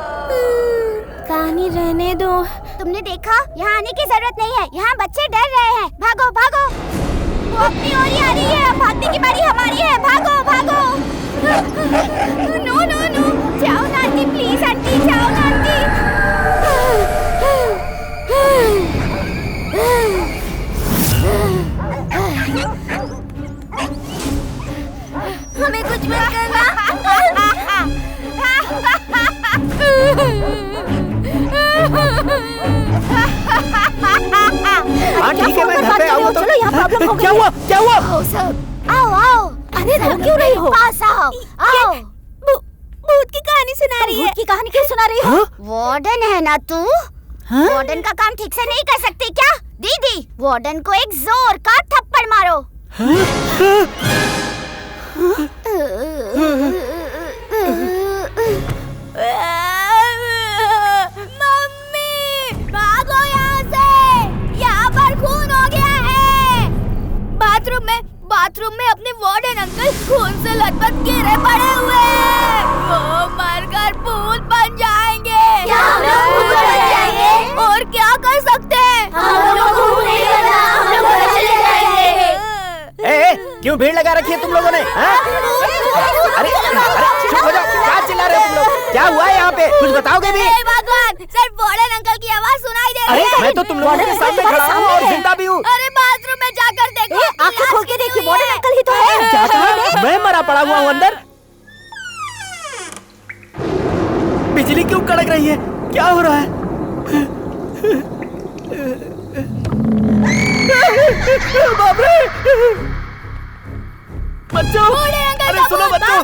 कहानी रहने दो। तुमने देखा? यहाँ आने की जरूरत नहीं है, यहाँ बच्चे डर रहे हैं। भागो भागो, वो अपनी ओर ही आ रही है। भागने की बारी हमारी है, भागो भागो। नो नो नो, जाओ ना आंटी, प्लीज आंटी, जाओ ना आंटी। हमें कुछ मत करना। हाँ ठीक है, मैं घर पे आऊँ तो। चलो, यहाँ प्रॉब्लम हो गई। क्या हुआ? क्या हुआ? आओ सब, आओ आओ। अरे रो क्यों रही हो? पास आओ आओ। भूत की कहानी सुना रही है। भूत की कहानी क्यों सुना रही हो? वार्डन है ना तू? वार्डन का काम ठीक से नहीं कर सकती क्या? दीदी, वार्डन को एक जोर का थप्पड़ मारो। मम्मी, भागो यहाँ से, यहाँ पर खून हो गया है। बाथरूम में अपने वार्डन अंकल खून से लथपथ गिरे पड़े हुए हैं। वो मरकर भूत बन जाएंगे। क्या हम लोग भूत बन जाएंगे? और क्या कर सकते हैं? हम लोग भूत नहीं बनना, हम लोग चले जाएंगे। क्यों भीड़ लगा रखी है तुम लोगों ने? अरे चुप हो जाओ, क्या चिल्ला रहे हो तुम लोग? क्या हुआ है यहाँ पे? कुछ बताओगे भी? भगवान, सिर्फ वार्डन अंकल की आवाज सुनाई दे रही है। अरे मैं तो तुम लोगों के सामने खड़ा हूँ और जिंदा भी हूँ। अरे बाथरूम में जाकर देखो। आंखें खोल के देखिए, वार्डन अंकल ही तो है। मैं मरा पड़ा हुआ हूँ अंदर। बिजली क्यों कड़क रही है? क्या हो रहा है? बाप रे! बच्चों, अरे सुनो बच्चों,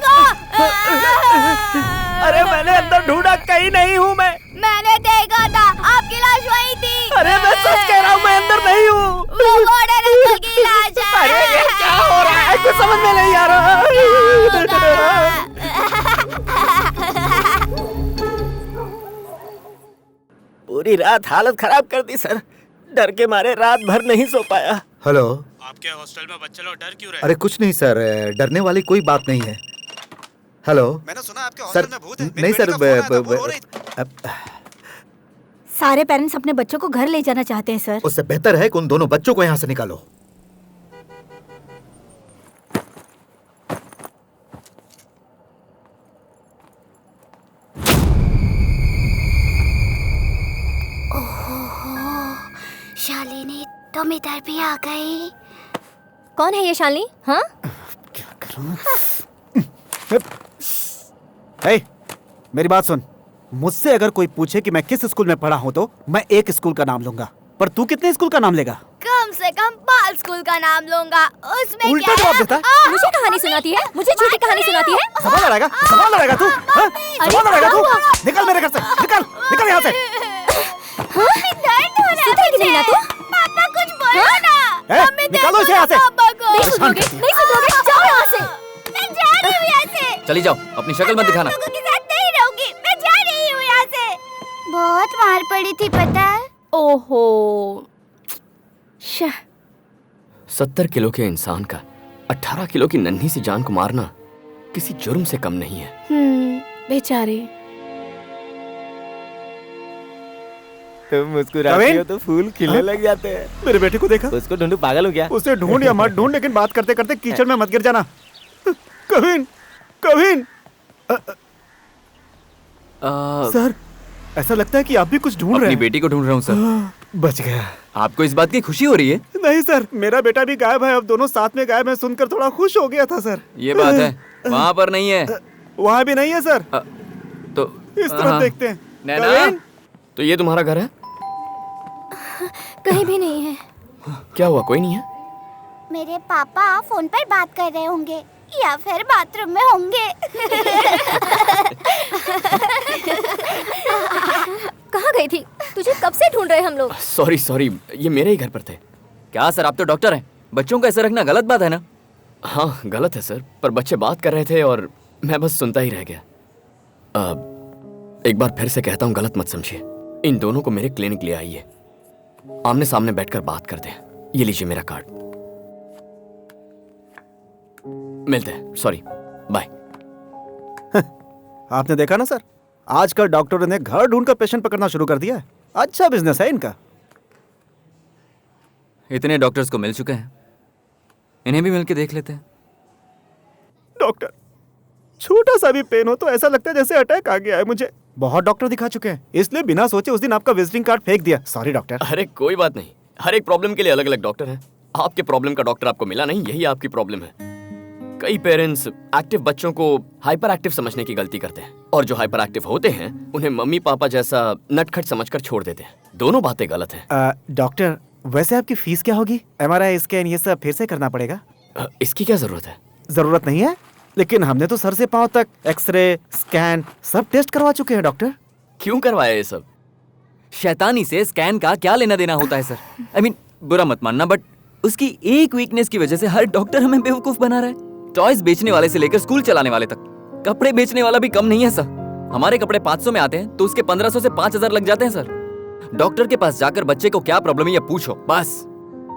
अरे मैंने अंदर ढूंढा, कहीं नहीं हूँ मैं। मैंने देखा था, आपकी लाश वहीं थी। अरे मैं सच कह रहा हूँ, मैं अंदर नहीं हूँ। वो वार्डन अंकल की लाश है। अरे ये क्या हो रहा है? कुछ समझ में नहीं आ रहा। पूरी रात हालत खराब कर दी सर। डर के मारे रात भर नहीं सो पाया। हेलो, आपके हॉस्टल में बच्चे लोग डर क्यों रहे? अरे कुछ नहीं सर, डरने वाली कोई बात नहीं है। हेलो, मैंने सुना आपके हॉस्टल में भूत है। नहीं सर, सारे पेरेंट्स अपने बच्चों को घर ले जाना चाहते हैं सर। उससे बेहतर है कि उन दोनों बच्चों को यहाँ से निकालो। शालिनी, तुम इधर भी आ गई। कौन है ये शालिनी? हाँ, हे, मेरी बात सुन। मुझसे अगर कोई पूछे कि मैं किस स्कूल में पढ़ा हूँ तो मैं एक स्कूल का नाम लूंगा, पर तू कितने स्कूल का नाम लेगा? कम से कम बाल स्कूल का नाम लूंगा। उसमें उल्टा क्या जवाब है? देता। मुझे कहानी सुनाती है, मुझे झूठी कहानी सुनाती है। सवाल लड़ाएगा? सवाल लड़ाएगा तू? हाँ? सवाल लड़ाएगा तू? निकल मेरे घर से, निकल, निकल यहाँ से। सुधरेगी नहीं ना तू? पापा कुछ बोलो ना। ए, निकालो इसे यहाँ से। नहीं सुधरोगे, नहीं सुधरोगे, जाओ यहाँ से। मैं जा रही हूँ यहाँ से। चली जाओ, अपनी शक्ल मत दिखाना। लोगों के साथ नहीं रहूंगी, मैं जा रही हूँ यहाँ से। बहुत मार पड़ी थी पता है। ओहो, 70 किलो के इंसान का 18 किलो की नन्ही सी जान को मारना किसी जुर्म से कम नहीं है। बेचारे। तुम मुस्कुराती हो तो फूल खिलने लग जाते हैं। मेरे बेटे को देखा? उसको ढूंढूं, पागल हूँ क्या? उसे ढूंढ या मत ढूंढ, लेकिन बात करते करते कीचड़ में मत गिर जाना। कविन, कविन। सर, ऐसा लगता है कि आप भी कुछ ढूंढ रहे अपनी हैं। बेटी को ढूंढ रहा हूँ सर। बच गया। आपको इस बात की खुशी हो रही है? नहीं सर, मेरा बेटा भी गायब है। अब दोनों साथ में गायब है, सुनकर थोड़ा खुश हो गया था सर। ये बात है, वहाँ पर नहीं है। वहाँ भी नहीं है सर। तो इस तरफ देखते हैं। नैना, तो ये तुम्हारा घर है? कहीं भी नहीं है। क्या हुआ, कोई नहीं है? मेरे पापा फोन पर बात कर रहे होंगे या फिर बाथरूम में होंगे। कहाँ गई थी? तुझे कब से ढूंढ रहे हम लोग। सॉरी सॉरी, ये मेरे ही घर पर थे। क्या सर, आप तो डॉक्टर हैं, बच्चों का ऐसा रखना गलत बात है ना? हाँ गलत है सर, पर बच्चे बात कर रहे थे और मैं बस सुनता ही रह गया। एक बार फिर से कहता हूँ, गलत मत समझिए। इन दोनों को मेरे क्लिनिक ले आइए, आमने सामने बैठकर बात करते हैं। ये लीजिए मेरा कार्ड। मिलते हैं, सॉरी, बाय। आपने देखा ना सर, आजकल डॉक्टरों ने घर ढूंढकर पेशेंट पकड़ना शुरू कर दिया है। अच्छा बिजनेस है इनका। इतने डॉक्टर्स को मिल चुके हैं, इन्हें भी मिलके देख लेते हैं। डॉक्टर, छोटा सा भी पेन हो तो ऐसा लगता है जैसे अटैक आ गया है मुझे। बहुत डॉक्टर दिखा चुके हैं, इसलिए बिना सोचे उस दिन आपका विजिटिंग कार्ड फेंक दिया। Sorry doctor. अरे कोई बात नहीं, हर एक प्रॉब्लम के लिए अलग अलग डॉक्टर हैं। आपके प्रॉब्लम का डॉक्टर आपको मिला नहीं, यही आपकी प्रॉब्लम है। कई पेरेंट्स एक्टिव बच्चों को हाइपर एक्टिव समझने की गलती करते हैं, और जो हाइपर एक्टिव होते हैं उन्हें मम्मी पापा जैसा नटखट समझकर छोड़ देते हैं। दोनों बातें गलत हैं। डॉक्टर, वैसे आपकी फीस क्या होगी? MRI स्कैन ये सब फिर से करना पड़ेगा? इसकी क्या जरूरत है? जरूरत नहीं है, लेकिन हमने तो सर से पांव तक एक्सरे, स्कैन सब टेस्ट करवा चुके हैं डॉक्टर। क्यों करवाया ये सब? शैतानी से स्कैन का क्या लेना देना होता है सर? I mean, बुरा मत मानना, बट उसकी एक वीकनेस की वजह से हर डॉक्टर हमें बेवकूफ बना रहा है। टॉयज बेचने वाले से लेकर स्कूल चलाने वाले तक, कपड़े बेचने वाला भी कम नहीं है सर। हमारे कपड़े 500 में आते हैं तो उसके 1500 से 5000 लग जाते हैं सर। डॉक्टर के पास जाकर बच्चे को क्या प्रॉब्लम है ये पूछो, बस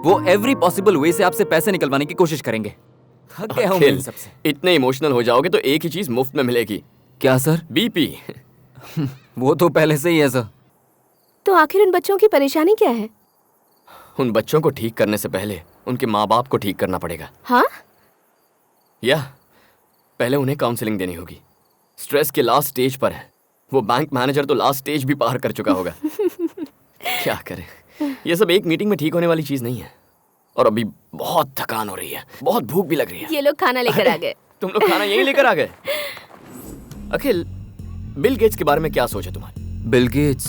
वो एवरी पॉसिबल वे से आपसे पैसे निकलवाने की कोशिश करेंगे। थक गया हूं मैं इन सबसे। इतने इमोशनल हो जाओगे तो एक ही चीज मुफ्त में मिलेगी। क्या सर? BP। वो तो पहले से ही है सर। तो आखिर उन बच्चों की परेशानी क्या है? उन बच्चों को ठीक करने से पहले उनके माँ बाप को ठीक करना पड़ेगा। हाँ? या पहले उन्हें काउंसलिंग देनी होगी। स्ट्रेस के लास्ट स्टेज पर है। वो बैंक मैनेजर तो लास्ट स्टेज भी पार कर चुका होगा। क्या करें, ये सब एक मीटिंग में ठीक होने वाली चीज नहीं है। और अभी बहुत थकान हो रही है, बहुत भूख भी लग रही है। ये लोग खाना लेकर आ गए। तुम लोग खाना यहीं लेकर आ गए? अखिल, बिल गेट्स के बारे में क्या सोचा तुम्हारी? बिल गेट्स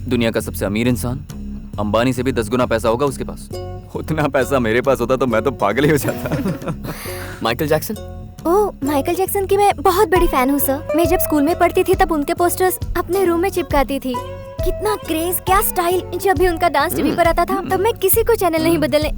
दुनिया का सबसे अमीर इंसान, अंबानी से भी 10 गुना पैसा होगा उसके पास। उतना पैसा मेरे पास होता तो मैं तो पागल ही हो जाता। Michael Jackson? Oh, Michael Jackson की मैं बहुत बड़ी फैन हूँ सर। मैं जब स्कूल में पढ़ती थी तब उनके पोस्टर्स अपने रूम में चिपकाती थी। कितना क्रेज, क्या स्टाइल। जब भी उनका डांस टीवी पर आता था तब मैं किसी को चैनल नहीं बदलने।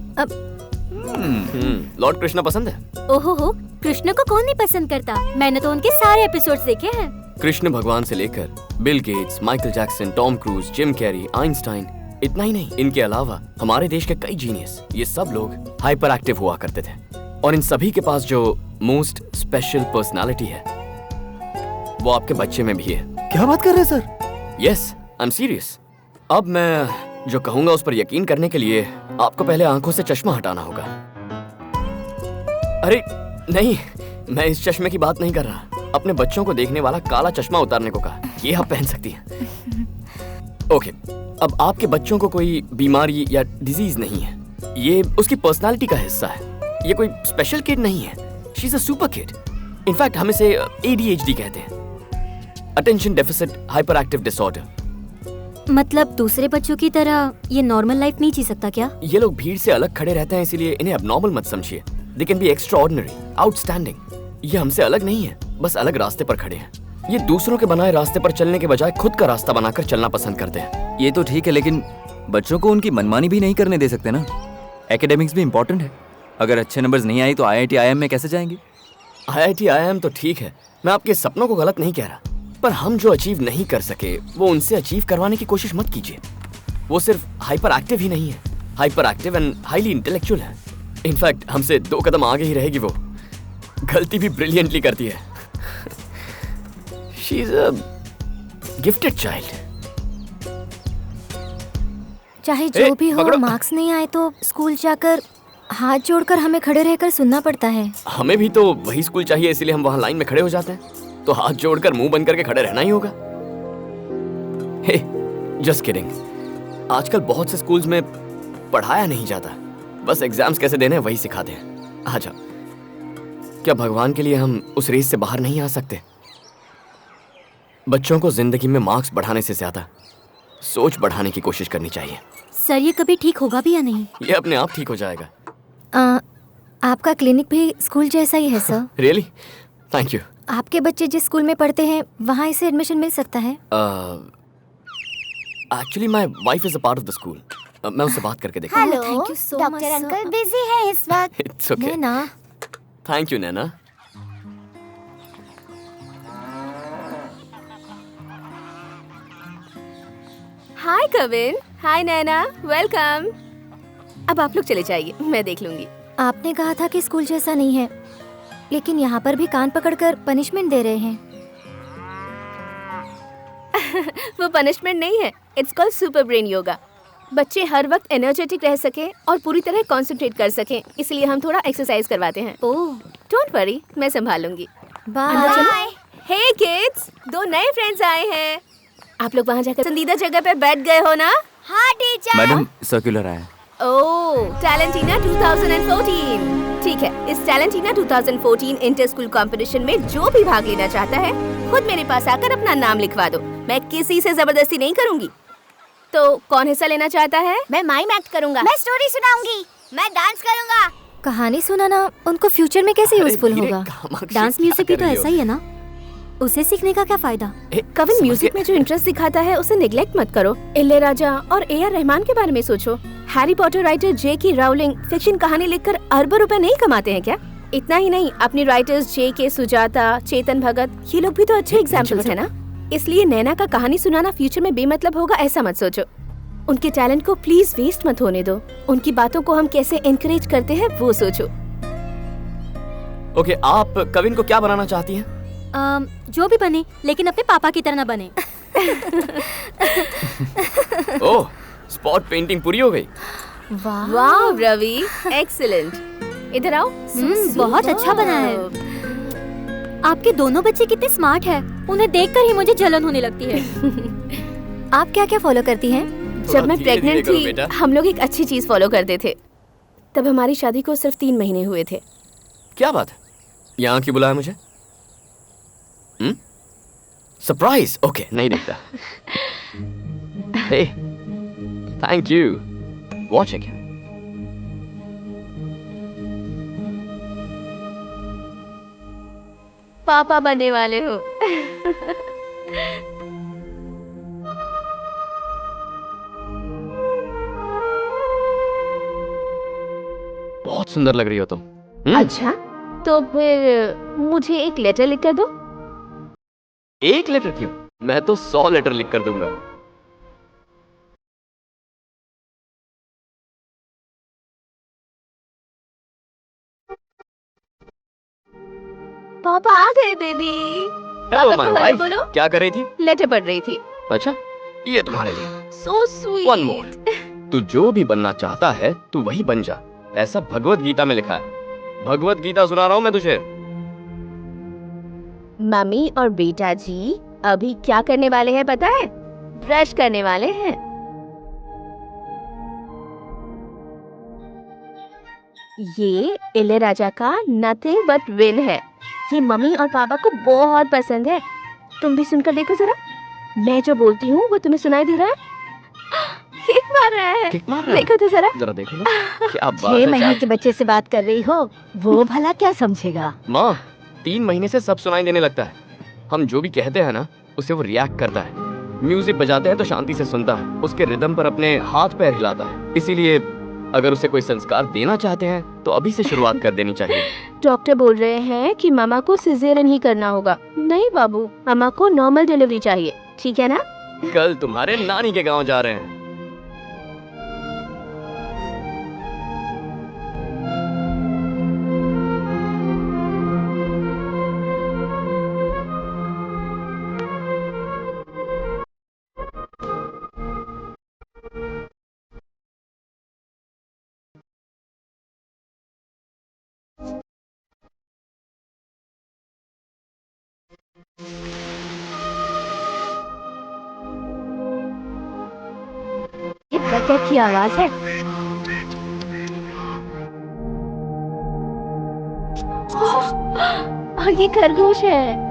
लॉर्ड कृष्णा पसंद है? ओहो हो, कृष्ण को कौन नहीं पसंद करता। मैंने तो उनके सारे एपिसोड्स देखे हैं। कृष्ण भगवान से लेकर Bill Gates, Michael Jackson, Tom cruise, Jim Carrey, Einstein, इतना ही नहीं, इनके अलावा हमारे देश के कई जीनियस, ये सब लोग हाइपर एक्टिव हुआ करते थे। और इन सभी के पास जो मोस्ट स्पेशल पर्सनालिटी है वो आपके बच्चे में भी है। क्या बात कर रहे हैं sir? Yes, I am serious. अब मैं जो कहूंगा उस पर यकीन करने के लिए आपको पहले आंखों से चश्मा हटाना होगा। अरे नहीं, मैं इस चश्मे की बात नहीं कर रहा। अपने बच्चों को देखने वाला काला चश्मा उतारने को कहा। ये आप पहन सकती हैं। ओके, अब आपके बच्चों को कोई बीमारी या डिजीज नहीं है। ये उसकी पर्सनालिटी का हिस्सा है। ये कोई स्पेशल किड नहीं है। She is a super kid. In fact हम इसे ADHD कहते हैं, attention deficit hyper active disorder. मतलब दूसरे बच्चों की तरह ये नॉर्मल लाइफ नहीं जी सकता क्या? ये लोग भीड़ से अलग खड़े रहते हैं, इसीलिए इन्हें एबनॉर्मल मत समझिए। They can be extraordinary, outstanding. ये हमसे अलग नहीं है, बस अलग रास्ते पर खड़े हैं। ये दूसरों के बनाए रास्ते पर चलने के बजाय खुद का रास्ता बनाकर चलना पसंद करते हैं। ये तो ठीक है, लेकिन बच्चों को उनकी मनमानी भी नहीं करने दे सकते ना। एकेडमिक्स भी इम्पोर्टेंट है। अगर अच्छे नंबर्स नहीं आए तो IIT IIM में कैसे जाएंगे? IIT IIM तो ठीक है, मैं आपके सपनों को गलत नहीं कह रहा, पर हम जो अचीव नहीं कर सके वो उनसे अचीव करवाने की कोशिश मत कीजिए। वो सिर्फ हाइपर एक्टिव ही नहीं है, hyper active and highly intellectual है। इनफैक्ट हमसे 2 कदम आगे ही रहेगी। वो गलती भी ब्रिलियंटली करती है। She is a gifted child. चाहे जो भी हो, मार्क्स नहीं आए तो स्कूल जाकर हाथ जोड़कर हमें खड़े रहकर सुनना पड़ता है। हमें भी तो वही स्कूल चाहिए, इसीलिए हम वहाँ लाइन में खड़े हो जाते हैं। तो हाथ जोड़कर मुंह बंद करके खड़े रहना ही होगा। हे, जस्ट किडिंग। आजकल बहुत से स्कूल्स में पढ़ाया नहीं जाता, बस एग्जाम्स कैसे देने वही सिखाते हैं। आ जाओ। क्या भगवान के लिए हम उस रेस से बाहर नहीं आ सकते? बच्चों को जिंदगी में मार्क्स बढ़ाने से ज्यादा सोच बढ़ाने की कोशिश करनी चाहिए। सर, ये कभी ठीक होगा भी या नहीं? ये अपने आप ठीक हो जाएगा। आपका क्लिनिक भी स्कूल जैसा ही है सर। रियली? Thank you. आपके बच्चे जिस स्कूल में पढ़ते हैं वहाँ इसे एडमिशन मिल सकता है? Actually my wife is a part of the school. मैं उससे बात करके देखता हूँ। Thank you so much. Doctor uncle busy हैं इस वक्त। It's okay. Naina. Thank you Naina. Hi Kavin. Hi Naina, welcome. अब आप लोग चले जाइए, मैं देख लूंगी। आपने कहा था कि स्कूल जैसा नहीं है, लेकिन यहाँ पर भी कान पकड़कर पनिशमेंट दे रहे हैं। वो पनिशमेंट नहीं है, it's called super brain yoga. बच्चे हर वक्त एनर्जेटिक रह सके और पूरी तरह कंसंट्रेट कर सकें, इसलिए हम थोड़ा एक्सरसाइज करवाते हैं। ओह, डोंट वरी, मैं संभाल लूंगी। बाय। हे किड्स, 2 नए फ्रेंड्स आए हैं। आप लोग वहाँ जाकर पसंदीदा जगह पे बैठ गए हो ना? हाँ टीचर। मैडम, सर्कुलर आया। ओह, टैलेंटीना 2014। ठीक है, इस टैलेंटीना 2014 इंटर स्कूल कंपटीशन में जो भी भाग लेना चाहता है खुद मेरे पास आकर अपना नाम लिखवा दो। मैं किसी से जबरदस्ती नहीं करूंगी। तो कौन हिस्सा लेना चाहता है? मैं माइम एक्ट करूंगा। मैं स्टोरी सुनाऊंगी। मैं डांस करूंगा। कहानी सुनाना उनको फ्यूचर में कैसे यूजफुल होगा? डांस म्यूजिक भी तो ऐसा ही है ना, उसे सीखने का क्या फायदा? कविन, म्यूजिक में जो इंटरेस्ट दिखाता है उसे निगलेक्ट मत करो। इलैयाराजा और AR रहमान के बारे में सोचो। Harry Potter writer J.K. Rowling fiction कहानी लिखकर अरबों रुपए नहीं कमाते हैं क्या? इतना ही नहीं, अपनी राइटर्स J.K. सुजाता, चेतन भगत, ये लोग भी तो अच्छे एग्जाम्पल्स है ना। इसलिए नैना का कहानी सुनाना फ्यूचर में बेमतलब होगा ऐसा मत सोचो। उनके टैलेंट को प्लीज वेस्ट मत होने दो। उनकी बातों को हम कैसे एनकरेज करते हैं वो सोचो। ओके, आप कविन को क्या बनाना चाहती हैं? जो भी बने, लेकिन अपने पापा की तरह ना बने। ओह, स्पॉट पेंटिंग पूरी हो गई। वाह रवि, एक्सीलेंट। इधर आओ। बहुत अच्छा बना है। आपके दोनों बच्चे कितने स्मार्ट हैं। उन्हें देखकर ही मुझे जलन होने लगती है। आप क्या क्या फॉलो करती हैं? जब मैं प्रेग्नेंट थी हम लोग एक अच्छी चीज फॉलो करते थे। तब हमारी शादी को सिर्फ 3 महीने हुए थे। क्या बात है? यहाँ क्यों बुलाया मुझे? सरप्राइज? ओके, नहीं देखता। हे, थैंक यू। वॉच है क्या? पापा बनने वाले हो। बहुत सुंदर लग रही हो तुम। अच्छा, तो फिर मुझे एक लेटर लिख कर दो। एक लेटर क्यों? मैं तो 100 लेटर लिख कर दूंगा। पापा आ गए बेबी। Hello my wife. बोलो। क्या कर रही थी? लेटर पढ़ रही थी। अच्छा, ये तुम्हारे लिए। So sweet. One more. तू जो भी बनना चाहता है तू वही बन जा, ऐसा भगवत गीता में लिखा है। भगवत गीता सुना रहा हूँ मैं तुझे। मम्मी और बेटा जी अभी क्या करने वाले हैं पता है? ब्रश करने वाले हैं। ये इलैयाराजा का नथिंग बट विन है। ये मम्मी और पापा को बहुत पसंद है। तुम भी सुनकर देखो जरा। मैं जो बोलती हूँ वो तुम्हें सुनाई दे रहा है? किक मार रहा है। किक मार रहा है? देखो तो जरा देखो ना। क्या बात 6 है। महीने के बच्चे से बात कर रही हो, वो भला क्या समझेगा? माँ, 3 महीने से सब सुनाई देने लगता है। हम जो भी कहते हैं ना उसे वो रिएक्ट करता है। म्यूजिक बजाते हैं तो शांति से सुनता है, उसके रिदम पर अपने हाथ पैर हिलाता है। इसीलिए अगर उसे कोई संस्कार देना चाहते हैं तो अभी से शुरुआत कर देनी चाहिए। डॉक्टर बोल रहे हैं कि मामा को सिजेरियन ही करना होगा। नहीं बाबू, मामा को नॉर्मल डिलीवरी चाहिए, ठीक है ना? कल तुम्हारे नानी के गांव जा रहे हैं। ये बतख की आवाज है। ये खरगोश है।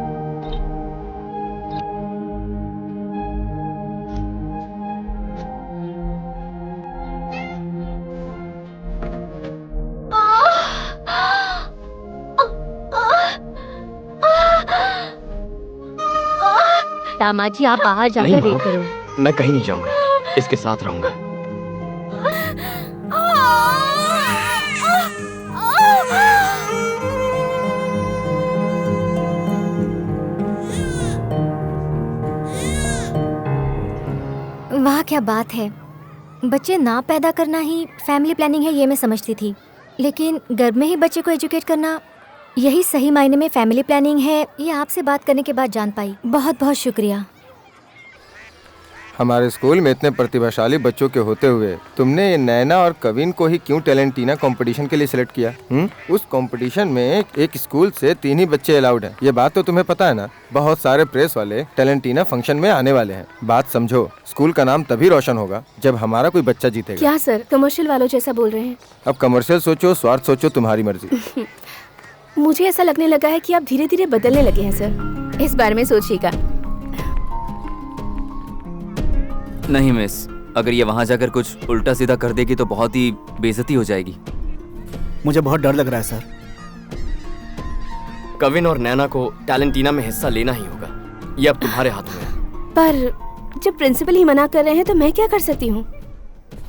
दामाजी आप बाहर जाकर नहीं, वेट करो। मैं कहीं नहीं जाऊंगा, इसके साथ रहूंगा। वाह क्या बात है। बच्चे ना पैदा करना ही फैमिली प्लानिंग है ये मैं समझती थी, लेकिन गर्भ में ही बच्चे को एजुकेट करना यही सही मायने में फैमिली प्लानिंग है, ये आपसे बात करने के बाद जान पाई। बहुत बहुत शुक्रिया। हमारे स्कूल में इतने प्रतिभाशाली बच्चों के होते हुए तुमने ये नैना और कविन को ही क्यों टैलेंटीना कंपटीशन के लिए सिलेक्ट किया? उस कंपटीशन में एक स्कूल से 3 ही बच्चे अलाउड हैं। ये बात तो तुम्हें पता है ना? बहुत सारे प्रेस वाले टैलेंटीना फंक्शन में आने वाले हैं। बात समझो, स्कूल का नाम तभी रोशन होगा जब हमारा कोई बच्चा जीतेगा। क्या सर, कमर्शियल वालों जैसा बोल रहे हैं? अब कमर्शियल सोचो, स्वार्थ सोचो, तुम्हारी मर्जी। मुझे ऐसा लगने लगा है कि आप धीरे धीरे बदलने लगे हैं सर। इस बारे में सोचिएगा। नहीं मिस, अगर ये वहाँ जाकर कुछ उल्टा सीधा कर देगी तो बहुत ही बेइज्जती हो जाएगी। मुझे बहुत डर लग रहा है सर। कविन और नैना को टैलेंटीना में हिस्सा लेना ही होगा, ये अब तुम्हारे हाथों में है। पर जब प्रिंसिपल ही मना कर रहे हैं तो मैं क्या कर सकती हूँ?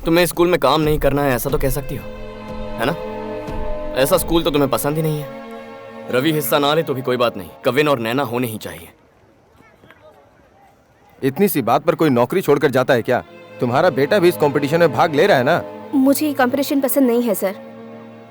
तुम्हें स्कूल में काम नहीं करना है ऐसा तो कह सकती हो, है ना? ऐसा स्कूल तो तुम्हें पसंद ही नहीं है। रवि हिस्सा ना ले तो भी कोई बात नहीं, कविन और नैना होने ही चाहिए। इतनी सी बात पर कोई नौकरी छोड़कर जाता है क्या? तुम्हारा बेटा भी इस कंपटीशन में भाग ले रहा है ना? मुझे ये कंपटीशन पसंद नहीं है सर।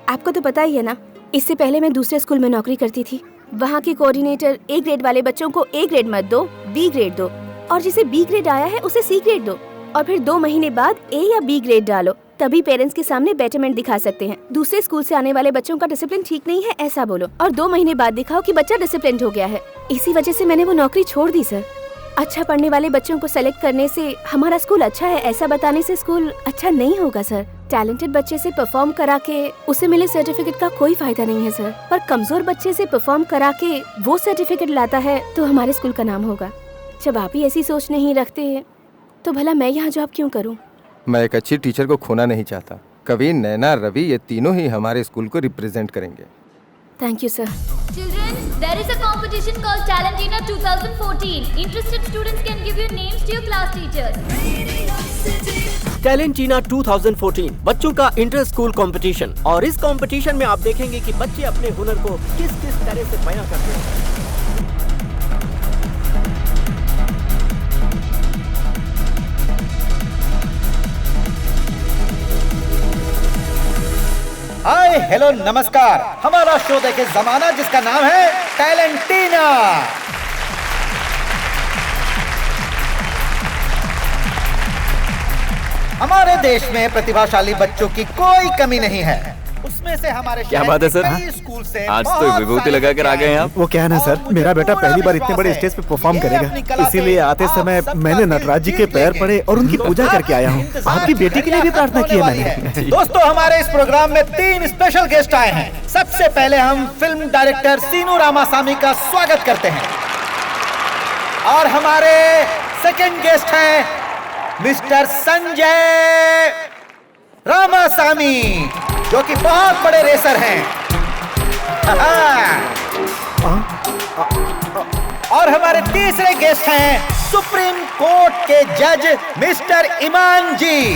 आपको तो पता ही है ना, इससे पहले मैं दूसरे स्कूल में नौकरी करती थी। वहाँ के कोऑर्डिनेटर A ग्रेड वाले बच्चों को A ग्रेड मत दो, B ग्रेड दो, और जिसे B ग्रेड आया है उसे C ग्रेड दो, और फिर 2 महीने बाद A या B ग्रेड डालो, तभी पेरेंट्स के सामने बेटरमेंट दिखा सकते हैं। दूसरे स्कूल से आने वाले बच्चों का डिसिप्लिन ठीक नहीं है ऐसा बोलो, और 2 महीने बाद दिखाओ कि बच्चा डिसिप्लिन हो गया है। इसी वजह से मैंने वो नौकरी छोड़ दी सर। अच्छा पढ़ने वाले बच्चों को सेलेक्ट करने से हमारा स्कूल अच्छा है ऐसा बताने से स्कूल अच्छा नहीं होगा सर। टैलेंटेड बच्चे से परफॉर्म करा के उसे मिले सर्टिफिकेट का कोई फायदा नहीं है सर, पर कमजोर बच्चे से परफॉर्म करा के वो सर्टिफिकेट लाता है तो हमारे स्कूल का नाम होगा। जब आप ही ऐसी सोच नहीं रखते तो भला मैं यहाँ जॉब क्यों करूँ? मैं एक अच्छी टीचर को खोना नहीं चाहता। कविन, नैना, रवि ये तीनों ही हमारे स्कूल को रिप्रेजेंट करेंगे। Thank you sir. Children, there is a competition called Talentina 2014. Interested students can give your names to your class teachers. टैलेंटीना 2014 बच्चों का इंटर स्कूल कंपटीशन, और इस कंपटीशन में आप देखेंगे कि बच्चे अपने हुनर को किस किस तरह से बयां करते हैं। हाय हेलो नमस्कार, हमारा शो देखे जमाना जिसका नाम है टैलेंटीना। हमारे देश में प्रतिभाशाली बच्चों की कोई कमी नहीं है। उसमें से हमारे क्या बात है सर, आज तो विभूति लगा कर आ गए हैं आप। वो क्या है ना सर, मेरा बेटा पहली बार इतने बड़े स्टेज पे परफॉर्म करेगा, इसीलिए आते समय मैंने नटराज जी के पैर पड़े और उनकी पूजा करके आया हूँ। आपकी बेटी के लिए भी प्रार्थना की है मैंने। दोस्तों, हमारे इस प्रोग्राम में 3 स्पेशल गेस्ट आए हैं। सबसे पहले हम फिल्म डायरेक्टर सीनू रामासामी का स्वागत करते हैं, और हमारे सेकंड गेस्ट हैं मिस्टर संजय रामासामी, जो कि बहुत बड़े रेसर हैं। और हमारे तीसरे गेस्ट हैं सुप्रीम कोर्ट के जज मिस्टर ईमान जी।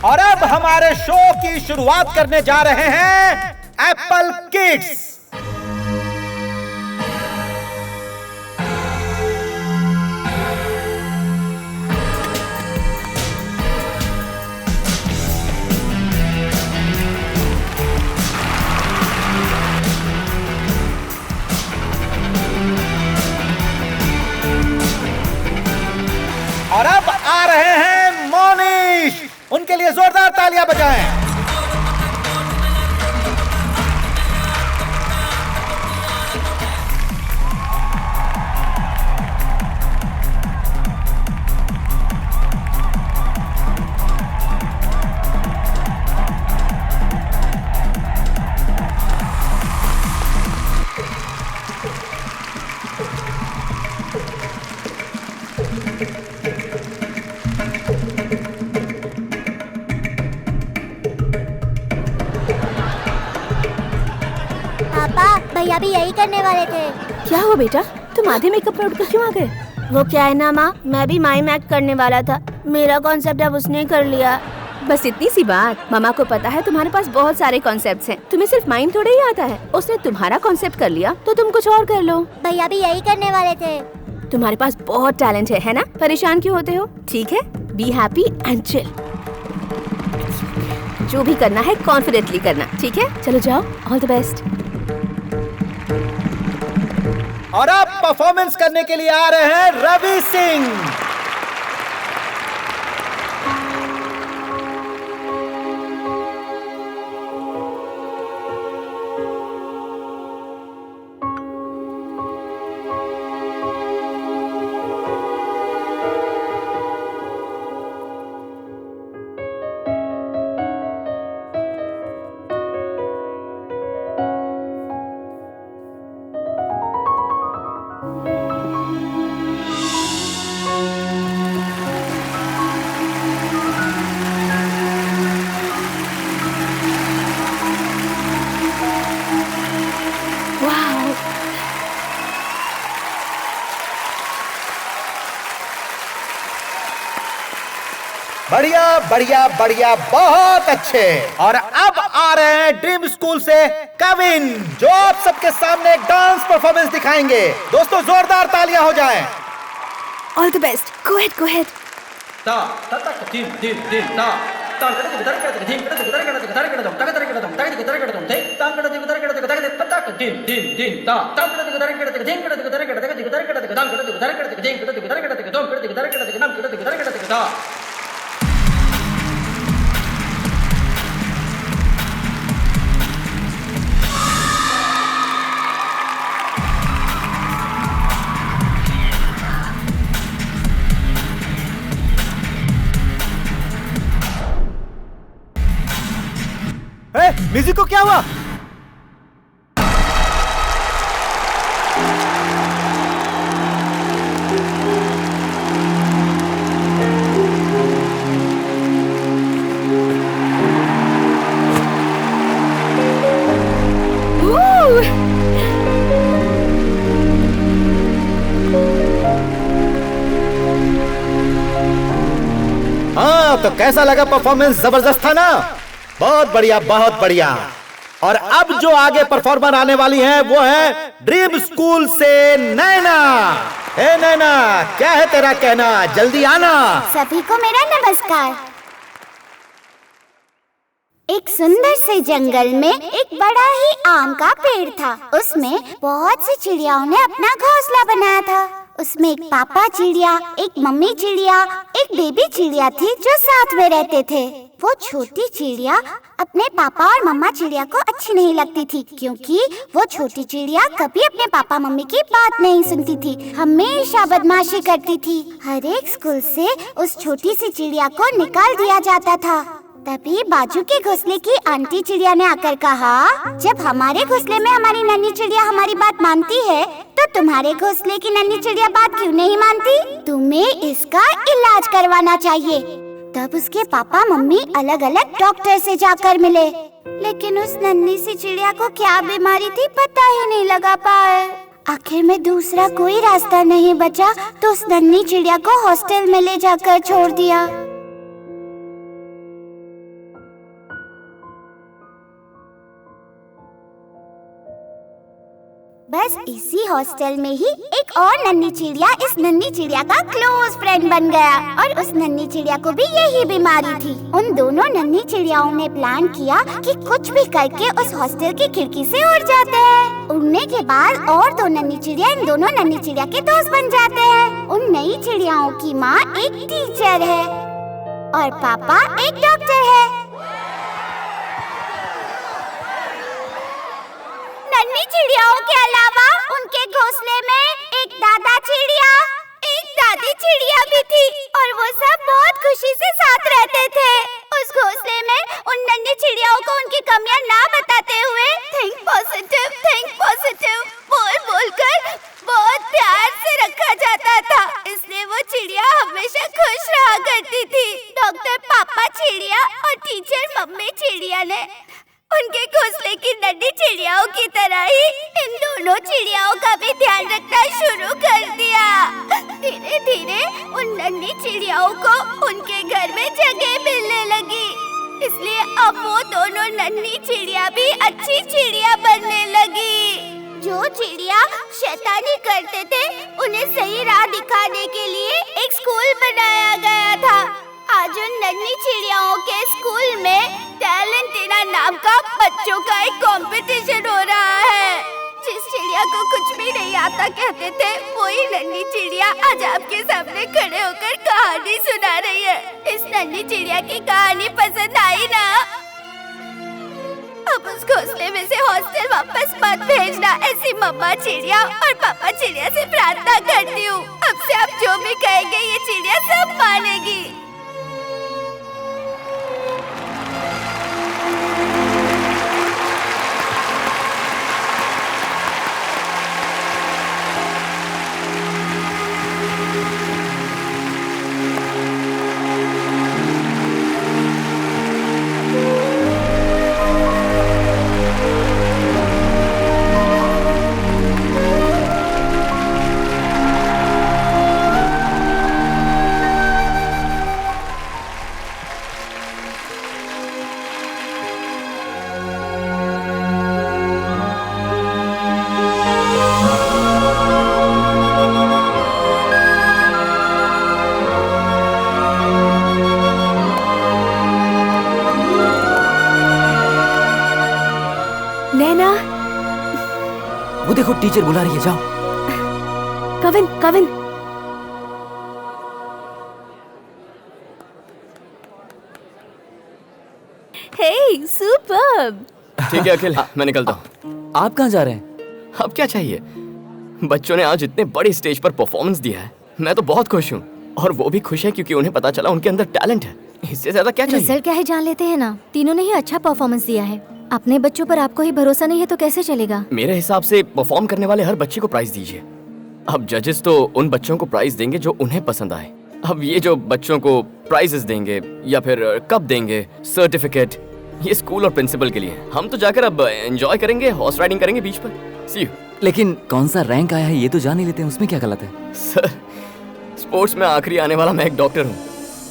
और अब हमारे शो की शुरुआत करने जा रहे हैं एप्पल किड्स। और अब आ रहे हैं मोनिश, उनके लिए जोरदार तालियां बजाएं। भैया भी यही करने वाले थे। क्या हुआ बेटा, तुम आधे मेकअप में उठकर क्यों आ गए? वो क्या है ना माँ, मैं भी माइम एक्ट करने वाला था, मेरा कॉन्सेप्ट अब उसने कर लिया। बस इतनी सी बात। मामा को पता है तुम्हारे पास बहुत सारे कॉन्सेप्ट्स हैं, तुम्हें सिर्फ माइम थोड़ा ही आता है। उसने तुम्हारा कॉन्सेप्ट कर लिया तो तुम कुछ और कर लो। भैया भी यही करने वाले थे। तुम्हारे पास बहुत टैलेंट है ना? परेशान क्यों होते हो? ठीक है, बी हैप्पी एंड चिल। जो भी करना है कॉन्फिडेंटली करना, ठीक है? चलो जाओ, ऑल द बेस्ट। और अब परफॉर्मेंस करने के लिए आ रहे हैं रवि सिंह। बढ़िया बढ़िया बढ़िया, बहुत अच्छे। और अब आ रहे हैं ड्रीम स्कूल से कविन, जो आप सबके सामने एक डांस परफॉर्मेंस दिखाएंगे। दोस्तों जोरदार तालियां हो जाएं। All the best, go ahead, go ahead. Music को क्या हुआ? हाँ, तो कैसा लगा परफॉर्मेंस? जबरदस्त था ना? बहुत बढ़िया, बहुत बढ़िया। और अब जो आगे परफॉर्मर आने वाली हैं वो है ड्रीम स्कूल से नैना। ए नैना, क्या है तेरा कहना? जल्दी आना। सभी को मेरा नमस्कार। एक सुंदर से जंगल में एक बड़ा ही आम का पेड़ था। उसमें बहुत सी चिड़ियाओं ने अपना घोंसला बनाया था। उसमें एक पापा चिड़िया, एक मम्मी चिड़िया, एक बेबी चिड़िया थी जो साथ में रहते थे। वो छोटी चिड़िया अपने पापा और मम्मा चिड़िया को अच्छी नहीं लगती थी, क्योंकि वो छोटी चिड़िया कभी अपने पापा मम्मी की बात नहीं सुनती थी, हमेशा बदमाशी करती थी। हर एक स्कूल से उस छोटी सी चिड़िया को निकाल दिया जाता था। तभी बाजू के घोंसले की आंटी चिड़िया ने आकर कहा, जब हमारे घोंसले में हमारी नन्ही चिड़िया हमारी बात मानती है, तो तुम्हारे घोंसले की नन्ही चिड़िया बात क्यों नहीं मानती? तुम्हें इसका इलाज करवाना चाहिए। तब उसके पापा मम्मी अलग अलग डॉक्टर से जाकर मिले, लेकिन उस नन्ही सी चिड़िया को क्या बीमारी थी पता ही नहीं लगा पाए। आखिर में दूसरा कोई रास्ता नहीं बचा तो उस नन्ही चिड़िया को हॉस्टल में ले जाकर छोड़ दिया। बस इसी हॉस्टल में ही एक और नन्ही चिड़िया इस नन्ही चिड़िया का क्लोज फ्रेंड बन गया, और उस नन्ही चिड़िया को भी यही बीमारी थी। उन दोनों नन्ही चिड़ियाओं ने प्लान किया कि कुछ भी करके उस हॉस्टल की खिड़की से उड़ जाते हैं। उड़ने के बाद और दो नन्ही चिड़िया इन दोनों नन्ही चिड़िया के दोस्त बन जाते हैं। उन नई चिड़ियाओं की माँ एक टीचर है और पापा एक डॉक्टर है। नन्ही चिड़ियाओं के अलावा उनके घोंसले में एक दादा चिड़िया, एक दादी चिड़िया भी थी, और वो सब बहुत खुशी से साथ रहते थे। उस घोंसले में उन नन्ही चिड़ियाओं को उनकी कमियां ना बताते हुए थिंक पॉजिटिव बोल बोलकर बहुत प्यार से रखा जाता था। इसलिए वो चिड़िया हमेशा खुश रहा करती थी। डॉक्टर पापा चिड़िया और टीचर मम्मी चिड़िया ने उनके घोंसले की नन्ही चिड़ियाओं की तरह ही इन दोनों चिड़ियाओं का भी ध्यान रखना शुरू कर दिया। धीरे धीरे उन नन्ही चिड़ियाओं को उनके घर में जगह मिलने लगी, इसलिए अब वो दोनों नन्ही चिड़िया भी अच्छी चिड़िया बनने लगी। जो चिड़िया शैतानी करते थे उन्हें सही राह दिखाने के लिए एक स्कूल बनाया गया था। आज उन नन्ही चिड़ियाओं के स्कूल में टैलेंटिना नाम का बच्चों का एक कंपटीशन हो रहा है। जिस चिड़िया को कुछ भी नहीं आता कहते थे, वही नन्ही चिड़िया आज आपके सामने खड़े होकर कहानी सुना रही है। इस नन्ही चिड़िया की कहानी पसंद आई ना? अब उस घोंसले में से हॉस्टल वापस मत भेजना, ऐसी मम्मा चिड़िया और पापा चिड़िया से प्रार्थना करती हूँ। अब से आप जो भी कहेंगे ये चिड़िया सब मानेगी। वो देखो टीचर बुला रही है, जाओ। कविन, कविन। हे, सुपर्ब। ठीक है अखिल, मैं निकलता हूँ। आप कहाँ जा रहे हैं? अब क्या चाहिए? बच्चों ने आज इतने बड़ी स्टेज पर परफॉर्मेंस दिया है, मैं तो बहुत खुश हूँ। और वो भी खुश है क्योंकि उन्हें पता चला उनके अंदर टैलेंट है। इससे ज्यादा क्या चाहिए? रिजल्ट क्या है जान लेते हैं ना। तीनों ने ही अच्छा परफॉर्मेंस दिया है। अपने बच्चों पर आपको ही भरोसा नहीं है तो कैसे चलेगा? मेरे हिसाब से परफॉर्म करने वाले हर बच्चे को प्राइज दीजिए। अब जजेस तो उन बच्चों को प्राइज देंगे जो उन्हें पसंद आए। अब ये जो बच्चों को प्राइजेस देंगे या फिर कप देंगे, सर्टिफिकेट, ये स्कूल और प्रिंसिपल के लिए। हम तो जाकर अब एंजॉय करेंगे, हॉर्स राइडिंग करेंगे बीच पर। सी यू। लेकिन कौन सा रैंक आया है ये तो जान ही लेते हैं, उसमें क्या गलत है? सर, स्पोर्ट्स में आखिरी आने वाला मैं एक डॉक्टर हूँ।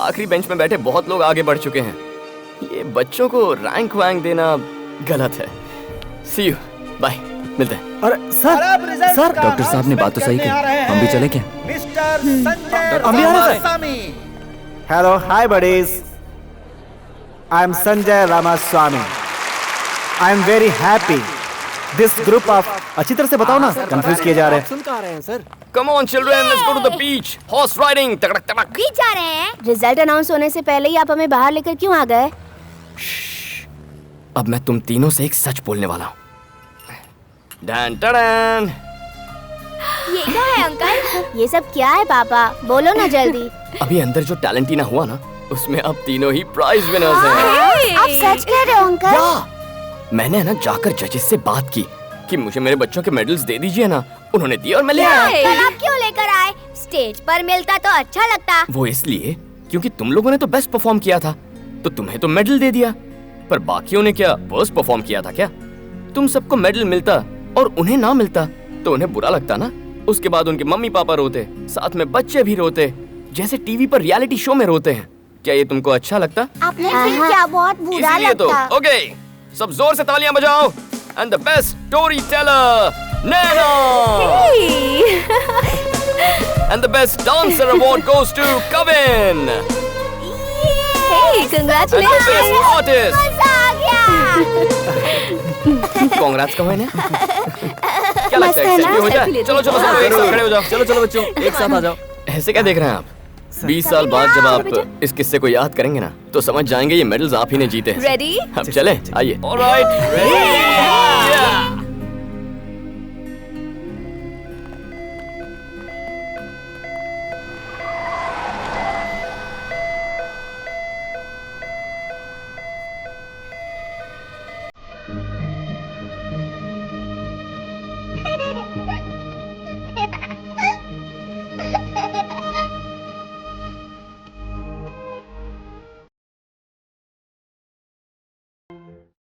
आखिरी बेंच में बैठे बहुत लोग आगे बढ़ चुके हैं। ये बच्चों को रैंक वैंक देना गलत है। सी यू, बाय, मिलते हैं। अरे सर डॉक्टर साहब ने बात तो सही कही, हम भी चले क्या? मिस्टर संजय हम भी आ रहे हैं, sir. Ramaswamy. Hello, hi buddies. I am Sanjay Ramaswamy. I am very happy. This group of, अच्छी तरह से बताओ ना, कंफ्यूज किए जा रहे हैं। सुन कहाँ रहे हैं sir? Come on children, let's go to the beach. Horse riding. तड़क तड़क। बीच जा रहे हैं। रिजल्ट अनाउंस होने से पहले ही आप हमें बाहर लेकर क्यों आ गए? अब मैं तुम तीनों से एक सच बोलने वाला हूँ। डन टडन। ये क्या है अंकल? ये सब क्या है पापा? बोलो ना जल्दी। अभी अंदर जो टैलेंटीना हुआ ना, उसमें अब तीनों ही प्राइज विनर्स हैं। आप सच कह रहे हो अंकल? मैंने ना जाकर जजेस से बात की कि मुझे मेरे बच्चों के मेडल्स दे दीजिए ना। उन्होंने दिए और मैं ले आया। कल आप क्यों लेकर आए? स्टेज पर मिलता तो अच्छा लगता। वो इसलिए क्योंकि तुम लोगों ने तो बेस्ट परफॉर्म किया था, तो तुम्हें तो मेडल दे दिया। पर बाकियों ने क्या वर्स्ट परफॉर्म किया था क्या? तुम सबको मेडल मिलता और उन्हें ना मिलता तो उन्हें बुरा लगता ना। उसके बाद उनके मम्मी पापा रोते, साथ में बच्चे भी रोते, जैसे टीवी पर रियलिटी शो में रोते हैं। क्या ये तुमको अच्छा लगता? आपने फिर क्या बहुत बुरा इसीलिए तो लगता। ओके, सब जोर से तालियां बजाओ। And the best storyteller Naina. And the best dancer award goes to Kavin. Hey, congratulations. And the best artist. मजा आ गया। कांग्रेस का है ना? क्या लगता है? सेल्फी हो जाए? चलो चलो सब एक साथ खड़े हो जाओ। चलो चलो बच्चों, एक साथ आ जाओ। ऐसे क्या देख रहे हैं आप? 20 साल बाद जब आप इस किस्से को याद करेंगे ना, तो समझ जाएंगे ये मेडल्स आप ही ने जीते हैं। Ready? अब चलें, आइए। Alright, ready.